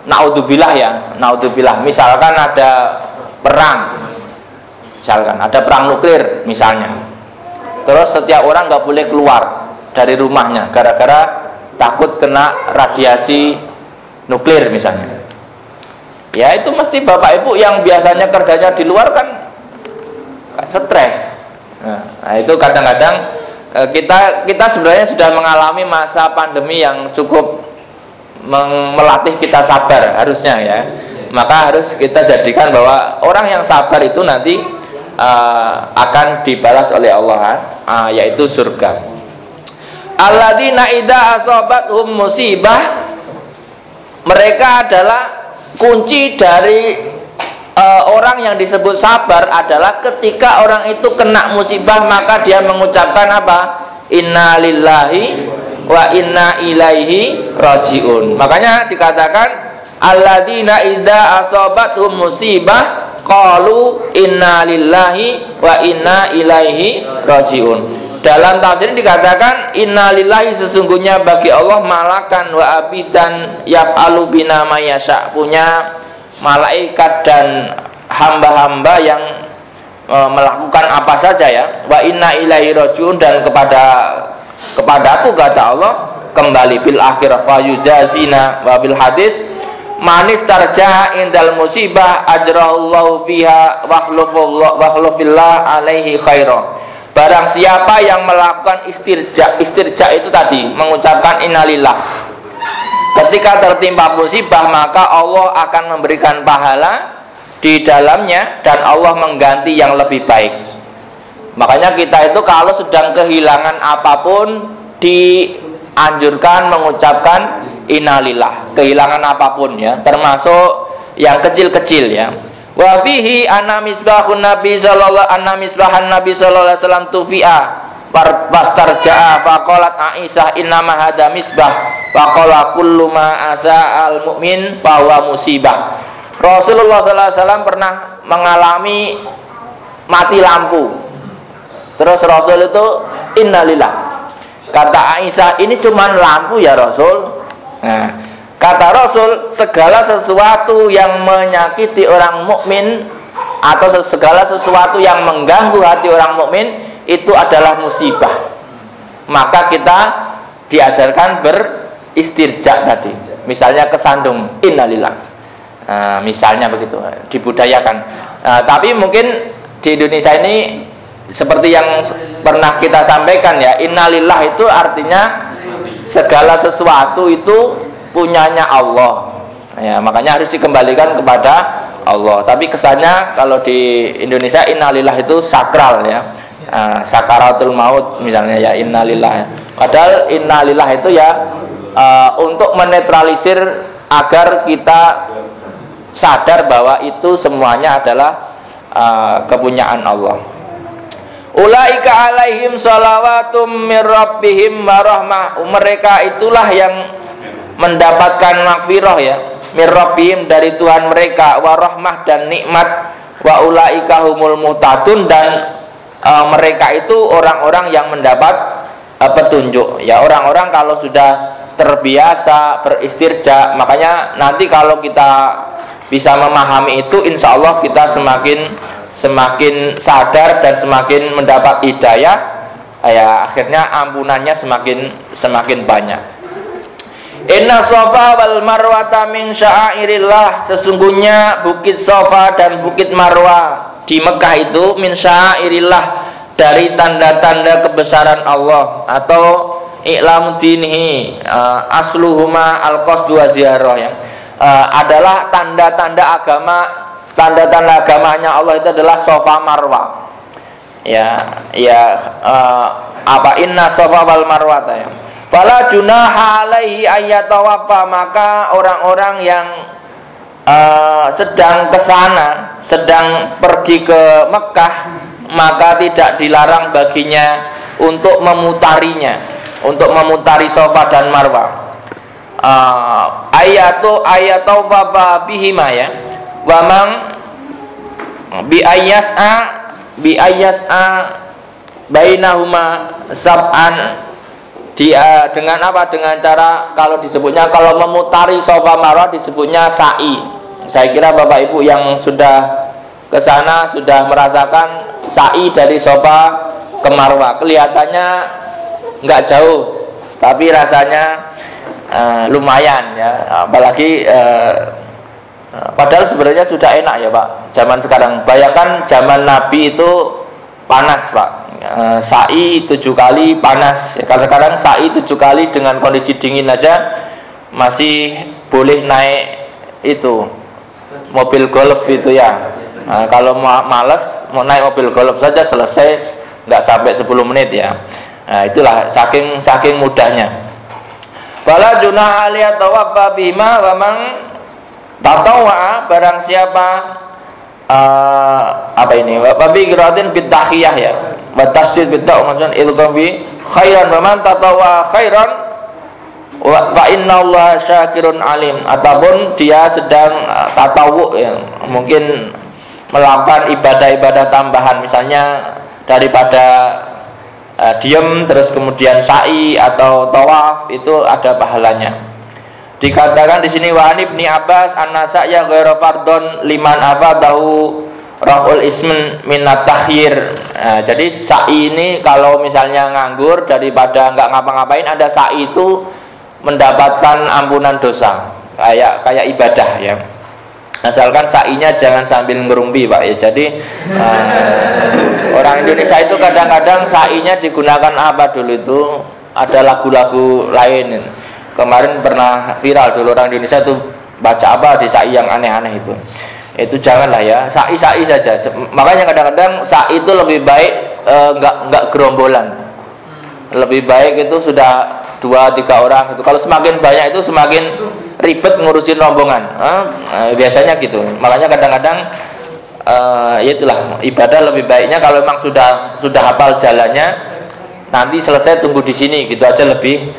naudzubillah, misalkan ada perang nuklir misalnya, terus setiap orang nggak boleh keluar dari rumahnya gara-gara takut kena radiasi nuklir misalnya. Ya itu mesti Bapak Ibu yang biasanya kerjanya di luar kan stres. Nah, itu kadang-kadang kita sebenarnya sudah mengalami masa pandemi yang cukup melatih kita sabar harusnya ya. Maka harus kita jadikan bahwa orang yang sabar itu nanti akan dibalas oleh Allah, yaitu surga. Alladzina idza asabathum musibah, mereka adalah kunci dari orang yang disebut sabar adalah ketika orang itu kena musibah maka dia mengucapkan apa? Inna lillahi wa inna ilaihi rajiun. Makanya dikatakan alladzina idza asabathum musibah qalu inna lillahi wa inna ilaihi rajiun. Dalam tafsir dikatakan inna lillahi, sesungguhnya bagi Allah malakan wa abidan yaf'alu bina ma yasha, punya malaikat dan hamba-hamba yang melakukan apa saja ya. Wa inna ilaihi rajiun, dan kepadaku kata Allah kembali fil akhirah fa yujazina. Wa bil hadis manis tarja indal musibah ajrahullahu biha wa khlufillah alaihi khaira. Barang siapa yang melakukan istirja itu tadi mengucapkan innalillah ketika tertimpa musibah, maka Allah akan memberikan pahala di dalamnya dan Allah mengganti yang lebih baik. Makanya kita itu kalau sedang kehilangan apapun dianjurkan mengucapkan innalillah, kehilangan apapun ya, termasuk yang kecil-kecil ya. Wa bihi anna misbahun nabi sallallahu alaihi wasallam tufi'a pastarja'a faqalat Aisyah innama hada misbah faqala kullu ma asa al mu'min fa huwa musibah. Rasulullah sallallahu alaihi wasallam pernah mengalami mati lampu. Terus Rasul itu innalillah. Kata Aisyah, ini cuma lampu ya Rasul. Nah, kata Rasul, segala sesuatu yang menyakiti orang mukmin atau segala sesuatu yang mengganggu hati orang mukmin itu adalah musibah. Maka kita diajarkan beristirja tadi. Misalnya kesandung innalillah. Misalnya begitu, dibudayakan. Tapi mungkin di Indonesia ini seperti yang pernah kita sampaikan ya, innalillah itu artinya segala sesuatu itu punyanya Allah ya, makanya harus dikembalikan kepada Allah. Tapi kesannya kalau di Indonesia innalillah itu sakral ya, sakaratul maut misalnya ya innalillah. Padahal innalillah itu ya untuk menetralisir agar kita sadar bahwa itu semuanya adalah kepunyaan Allah. Ulaika alaihim shalawatum mir rabbihim wa rahmah, mereka itulah yang mendapatkan makfirah ya, mir rabbihim dari Tuhan mereka, wa rahmah dan nikmat, wa ulaika humul muhtadun, dan mereka itu orang-orang yang mendapat petunjuk ya. Orang-orang kalau sudah terbiasa beristirja, makanya nanti kalau kita bisa memahami itu, insya Allah kita semakin sadar dan semakin mendapat hidayah ya, akhirnya ampunannya semakin banyak. Inna Safa wal Marwata min sya'airillah, sesungguhnya bukit Safa dan bukit Marwah di Mekah itu min sya'airillah, dari tanda-tanda kebesaran Allah, atau i'lamu dinihi asluhuma al-qasdu wa ziyarah ya. Adalah tanda-tanda agamanya Allah itu adalah Safa Marwah ya, apa inna Safa wal Marwata ya. Fala junaha alaihi ayyatawaffa, maka orang-orang yang sedang kesana, sedang pergi ke Mekah, maka tidak dilarang baginya untuk memutarinya, untuk memutari Safa dan Marwah. Ayatawaffa bihima ya, wa man bi ayyas'a bainahuma sab'an, dia dengan apa? Dengan cara kalau disebutnya, kalau memutari Safa Marwah disebutnya sa'i. Saya kira Bapak Ibu yang sudah ke sana sudah merasakan sa'i dari Safa ke Marwah. Kelihatannya nggak jauh, tapi rasanya lumayan ya. Apalagi padahal sebenarnya sudah enak ya Pak. Zaman sekarang, bayangkan zaman Nabi itu panas Pak. Sa'i 7 kali panas. Kadang-kadang sa'i 7 kali dengan kondisi dingin aja masih boleh naik itu mobil golf itu ya. Nah, kalau males mau naik mobil golf saja selesai, nggak sampai 10 menit ya. Nah, itulah saking mudahnya. Fala junah aliyat tawaffa bima wa man tatawwa, barang siapa apa ini? Wa bi qiraatin bitakhiyah ya. Wa tasydid bid'ah ilqabi khairan wa man tatawwa khairan wa innallaha syakirun alim. Ataupun dia sedang tatawwu ya, mungkin melakukan ibadah-ibadah tambahan, misalnya daripada diem terus kemudian sa'i atau tawaf, itu ada pahalanya. Dikatakan di sini wa Ibnu Abbas an-nasa'ya ghairu fardhon liman afadahu raf'ul ismin minat takhyir. Nah, jadi sa'i ini kalau misalnya nganggur daripada nggak ngapa-ngapain, ada sa'i itu mendapatkan ampunan dosa kayak ibadah ya. Asalkan sa'inya jangan sambil ngerumpi Pak ya. Jadi orang Indonesia itu kadang-kadang sa'inya digunakan apa dulu itu, ada lagu-lagu lain. Kemarin pernah viral dulu, orang Indonesia tuh baca apa di sa'i yang aneh-aneh itu. Itu janganlah ya, sa'i saja. Makanya kadang-kadang sa'i itu lebih baik nggak gerombolan. Lebih baik itu sudah 2-3 orang itu. Kalau semakin banyak itu semakin ribet ngurusin rombongan. Biasanya gitu. Makanya kadang-kadang ya itulah, ibadah lebih baiknya kalau memang sudah hafal jalannya, nanti selesai tunggu di sini gitu aja, lebih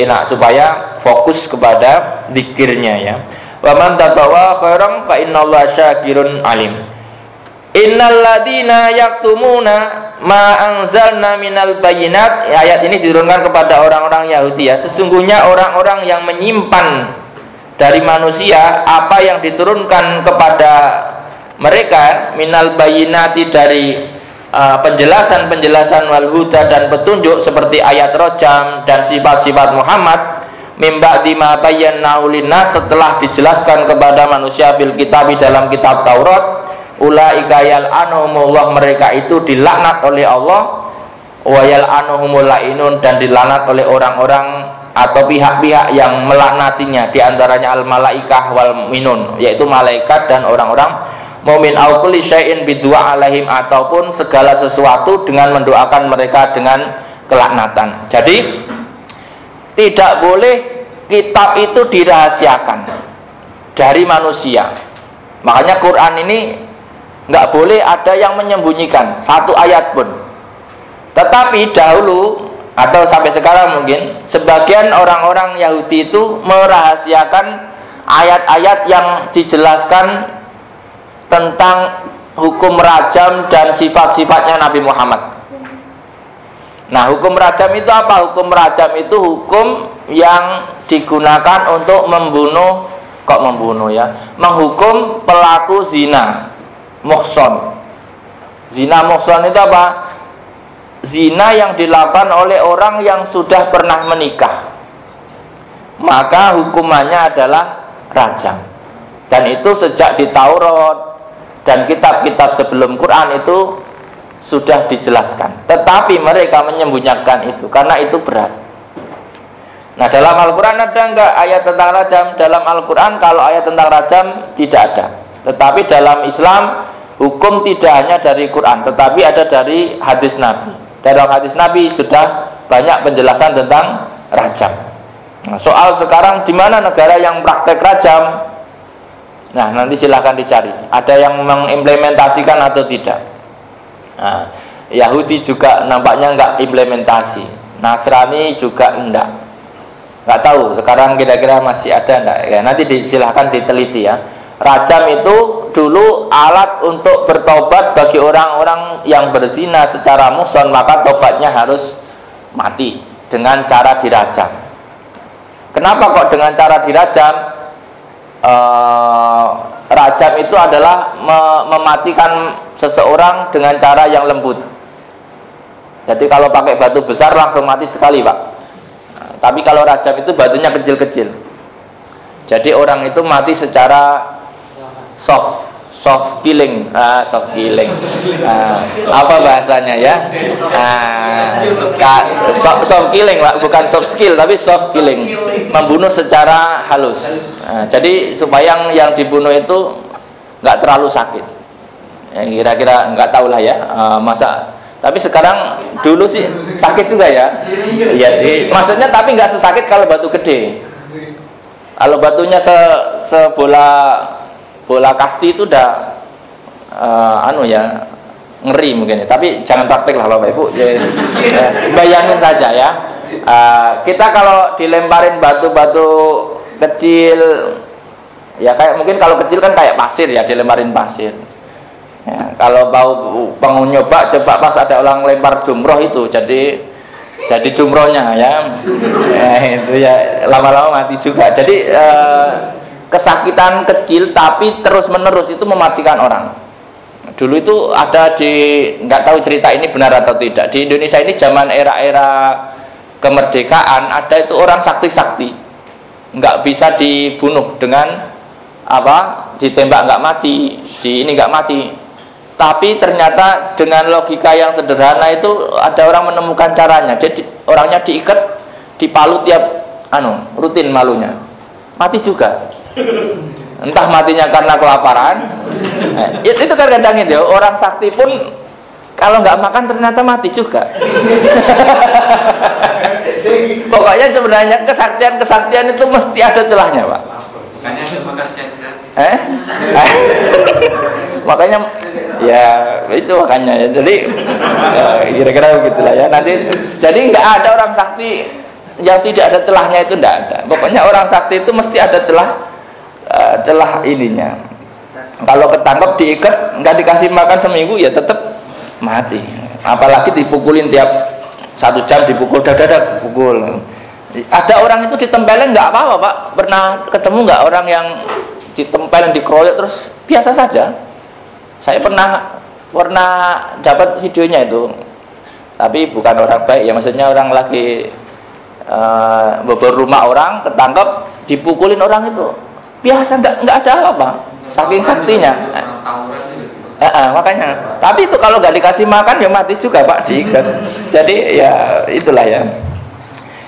enak supaya fokus kepada zikirnya ya. Wa man tatawwa khairan fa innallaha syakirun alim. Innal ladina yaktumuna ma anzalna minal bayyinat. Ayat ini diturunkan kepada orang-orang Yahudi ya. Sesungguhnya orang-orang yang menyimpan dari manusia apa yang diturunkan kepada mereka minal bayyinati, dari penjelasan wal huda dan petunjuk seperti ayat rojam dan sifat-sifat Muhammad, mimba dima bayyana linnas, setelah dijelaskan kepada manusia fil kitab, dalam kitab Taurat. Ulaika yal'anuhumullah, mereka itu dilaknat oleh Allah, wa yal'anuhumul la'inun, dan dilaknat oleh orang-orang atau pihak-pihak yang melaknatinya, diantaranya al malaikah wal minun, yaitu malaikat dan orang-orang mu'min, au kulli syai'in bidua alaihim, ataupun segala sesuatu dengan mendoakan mereka dengan kelaknatan. Jadi tidak boleh kitab itu dirahasiakan dari manusia. Makanya Quran ini nggak boleh ada yang menyembunyikan satu ayat pun. Tetapi dahulu atau sampai sekarang mungkin sebagian orang-orang Yahudi itu merahasiakan ayat-ayat yang dijelaskan tentang hukum rajam dan sifat-sifatnya Nabi Muhammad. Nah, hukum rajam itu apa? Hukum rajam itu hukum yang digunakan untuk menghukum pelaku zina muhson. Zina muhson itu apa? Zina yang dilakukan oleh orang yang sudah pernah menikah, maka hukumannya adalah rajam. Dan itu sejak di Taurat dan kitab-kitab sebelum Quran itu sudah dijelaskan. Tetapi mereka menyembunyikan itu karena itu berat. Nah, dalam Al-Quran ada enggak ayat tentang rajam? Dalam Al-Quran kalau ayat tentang rajam tidak ada. Tetapi dalam Islam hukum tidak hanya dari Quran, tetapi ada dari hadis Nabi. Dalam hadis Nabi sudah banyak penjelasan tentang rajam. Nah, soal sekarang di mana negara yang praktek rajam? Nah, nanti silahkan dicari. Ada yang mengimplementasikan atau tidak? Nah, Yahudi juga nampaknya enggak implementasi. Nasrani juga enggak. Enggak tahu sekarang kira-kira masih ada enggak ya. Nanti silahkan diteliti ya. Rajam itu dulu alat untuk bertobat bagi orang-orang yang berzina secara muhson, maka tobatnya harus mati dengan cara dirajam. Kenapa kok dengan cara dirajam? Rajam itu adalah mematikan seseorang dengan cara yang lembut. Jadi kalau pakai batu besar langsung mati sekali, Pak. Nah, tapi kalau rajam itu batunya kecil-kecil. Jadi orang itu mati secara soft soft killing, soft killing. Apa bahasanya ya? Soft killing Pak, bukan soft skill tapi soft killing, membunuh secara halus. Jadi supaya yang dibunuh itu nggak terlalu sakit. Ya, kira-kira nggak tahu lah ya, masa. Tapi sekarang dulu sih sakit juga ya. Iya sih. Maksudnya tapi nggak sesakit kalau batu gede. Kalau batunya bola kasti itu udah ya ngeri mungkin ya. Tapi jangan praktek lah Bapak Ibu. Bayangin saja ya. Kita kalau dilemparin batu-batu kecil ya kayak mungkin kalau kecil kan kayak pasir ya, dilemparin pasir. Ya, kalau mau nyoba coba pas ada orang lempar jumroh itu jadi jumrohnya ya. Itu ya lama-lama mati juga. Jadi kesakitan kecil tapi terus menerus itu mematikan orang. Dulu itu ada nggak tahu cerita ini benar atau tidak, di Indonesia ini zaman era kemerdekaan ada itu orang sakti-sakti nggak bisa dibunuh dengan ditembak nggak mati, nggak mati. Tapi ternyata dengan logika yang sederhana itu ada orang menemukan caranya. Jadi orangnya diikat, dipalu tiap rutin malunya, mati juga. Entah matinya karena kelaparan. Itu kadang-kadang itu orang sakti pun kalau nggak makan ternyata mati juga. Pokoknya sebenarnya kesaktian itu mesti ada celahnya Pak. Bukannya makan siang gratis. Makanya ya itu makanya ya. Jadi kira-kira begitulah ya. Nanti jadi nggak ada orang sakti yang tidak ada celahnya, itu nggak ada. Pokoknya orang sakti itu mesti ada celah ininya. Kalau ketangkep diikat nggak dikasih makan seminggu ya tetap mati. Apalagi dipukulin tiap 1 jam, dipukul dada pukul. Ada orang itu ditempelin nggak apa-apa Pak. Pernah ketemu nggak orang yang ditempelin, dikeroyok terus biasa saja? Saya pernah dapat videonya itu, tapi bukan orang baik ya, maksudnya orang lagi beberapa rumah orang ketangkep dipukulin orang itu biasa, nggak ada apa, saking saktinya. Makanya. Tapi itu kalau nggak dikasih makan ya mati juga Pak, diikat. Jadi ya itulah ya.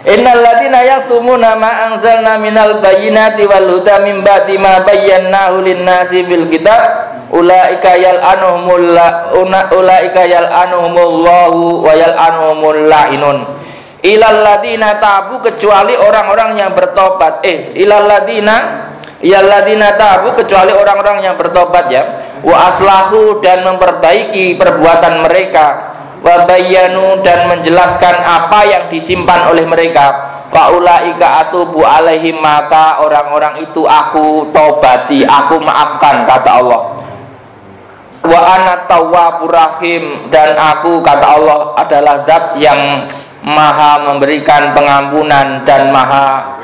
Innal ladzina yaktumuna ma anzalna minal bayyinati wal huda min ba'di ma bayyanahu lin-nasi bil kitab ulaika yal'anuhumullahu wa yal'anuhumul la'inun. Ilal ladzina tabu, kecuali orang-orang yang bertobat. Illalladzina tabu, kecuali orang-orang yang bertobat ya. Wa aslahu, dan memperbaiki perbuatan mereka. Wa bayyanu, dan menjelaskan apa yang disimpan oleh mereka. Fa ulaika atubu alaihim, maka orang-orang itu aku tobati, aku maafkan, kata Allah. Wa ana tawwabur rahim, dan aku, kata Allah, adalah zat yang maha memberikan pengampunan dan maha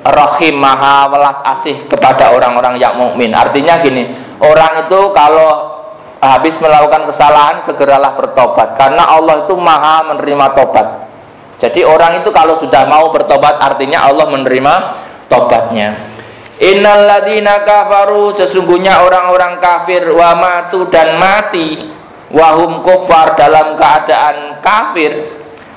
rahim, maha welas asih kepada orang-orang yang mukmin. Artinya gini, orang itu kalau habis melakukan kesalahan segeralah bertobat, karena Allah itu maha menerima tobat. Jadi orang itu kalau sudah mau bertobat artinya Allah menerima tobatnya. Innal ladzina kafaru, sesungguhnya orang-orang kafir, wa matu, dan mati, wahum kufar, dalam keadaan kafir,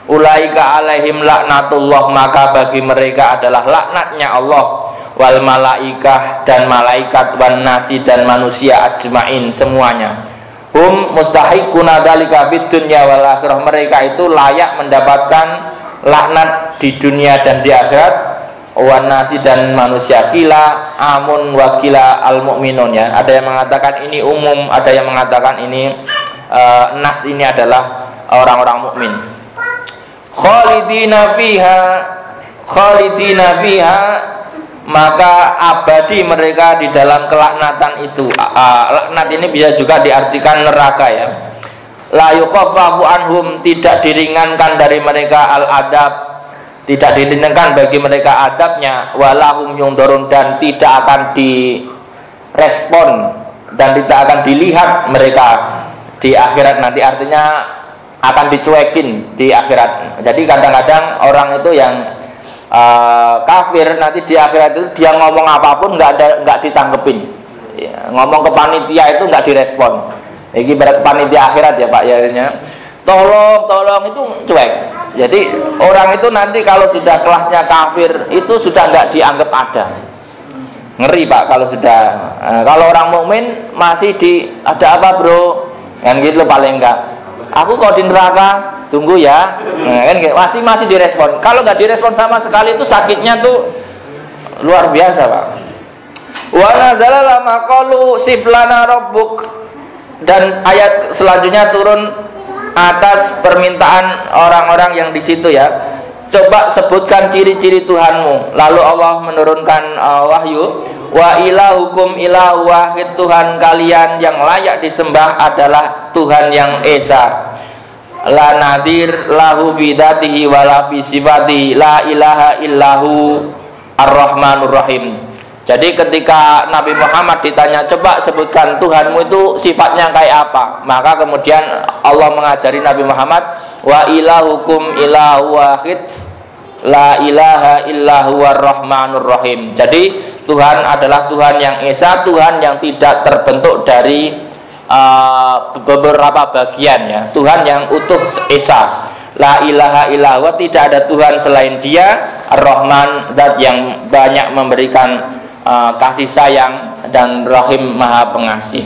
ulaika alaihim laknatullah, maka bagi mereka adalah laknatnya Allah, wal malaikah, dan malaikat, wan nasi, dan manusia ajmain semuanya. Hum mustahiquna dzalika fid dunya wal akhirah, mereka itu layak mendapatkan laknat di dunia dan di akhirat. Wan nasi, dan manusia, kila amun wa kila al mu'minun ya. Ada yang mengatakan ini umum, ada yang mengatakan ini nas ini adalah orang-orang mukmin. Khalidina fiha, maka abadi mereka di dalam kelaknatan itu. Laknat ini bisa juga diartikan neraka ya. La yukhaffafu anhum, tidak diringankan dari mereka al-adab, tidak diringankan bagi mereka adabnya. Walahum yungdorun, dan tidak akan direspon dan tidak akan dilihat mereka di akhirat nanti, artinya akan dicuekin di akhirat. Jadi kadang-kadang orang itu yang kafir nanti di akhirat itu dia ngomong apapun nggak ditangkepin. ngomong ke panitia itu nggak direspon. Ini berat panitia akhirat ya Pak ya. Tolong itu cuek. Jadi orang itu nanti kalau sudah kelasnya kafir itu sudah nggak dianggap ada. Ngeri Pak kalau sudah. Kalau orang mukmin masih ada apa bro? Kan gitu paling enggak. Aku kok di neraka, tunggu ya. Kan masih direspon. Kalau nggak direspon sama sekali itu sakitnya tuh luar biasa Pak. Wa nazala lama qalu siflana rabbuk. Dan ayat selanjutnya turun atas permintaan orang-orang yang di situ ya. Coba sebutkan ciri-ciri Tuhanmu. Lalu Allah menurunkan wahyu. Wa ilahukum ilahu wahid, Tuhan kalian yang layak disembah adalah Tuhan yang esa. La nadir lahu bidatihi wala bisifatihi, la ilaha illahu ar-rahmanur rahim. Jadi ketika Nabi Muhammad ditanya, coba sebutkan Tuhanmu itu sifatnya kayak apa, maka kemudian Allah mengajari Nabi Muhammad, wa ilahukum ilahu wahid, la ilaha illahu ar-rahmanur rahim. Jadi Tuhan adalah Tuhan yang esa, Tuhan yang tidak terbentuk dari beberapa bagian ya. Tuhan yang utuh esa. La ilaha illallah, tidak ada Tuhan selain Dia. Ar-Rahman, zat yang banyak memberikan kasih sayang, dan Rahim, maha pengasih.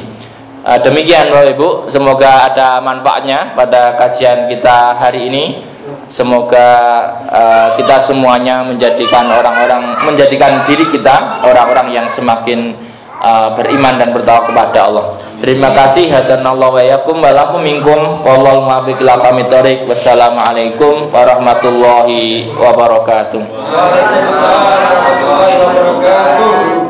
Demikian Bapak Ibu, semoga ada manfaatnya pada kajian kita hari ini. Semoga kita semuanya menjadikan diri kita orang-orang yang semakin beriman dan bertawakal kepada Allah. Terima kasih. Hadanallahu wa iyyakum wa lakum minkum wallahu muwaffiq ila aqwamit thoriq. Wassalamualaikum warahmatullahi wabarakatuh. Waalaikumsalam warahmatullahi wabarakatuh.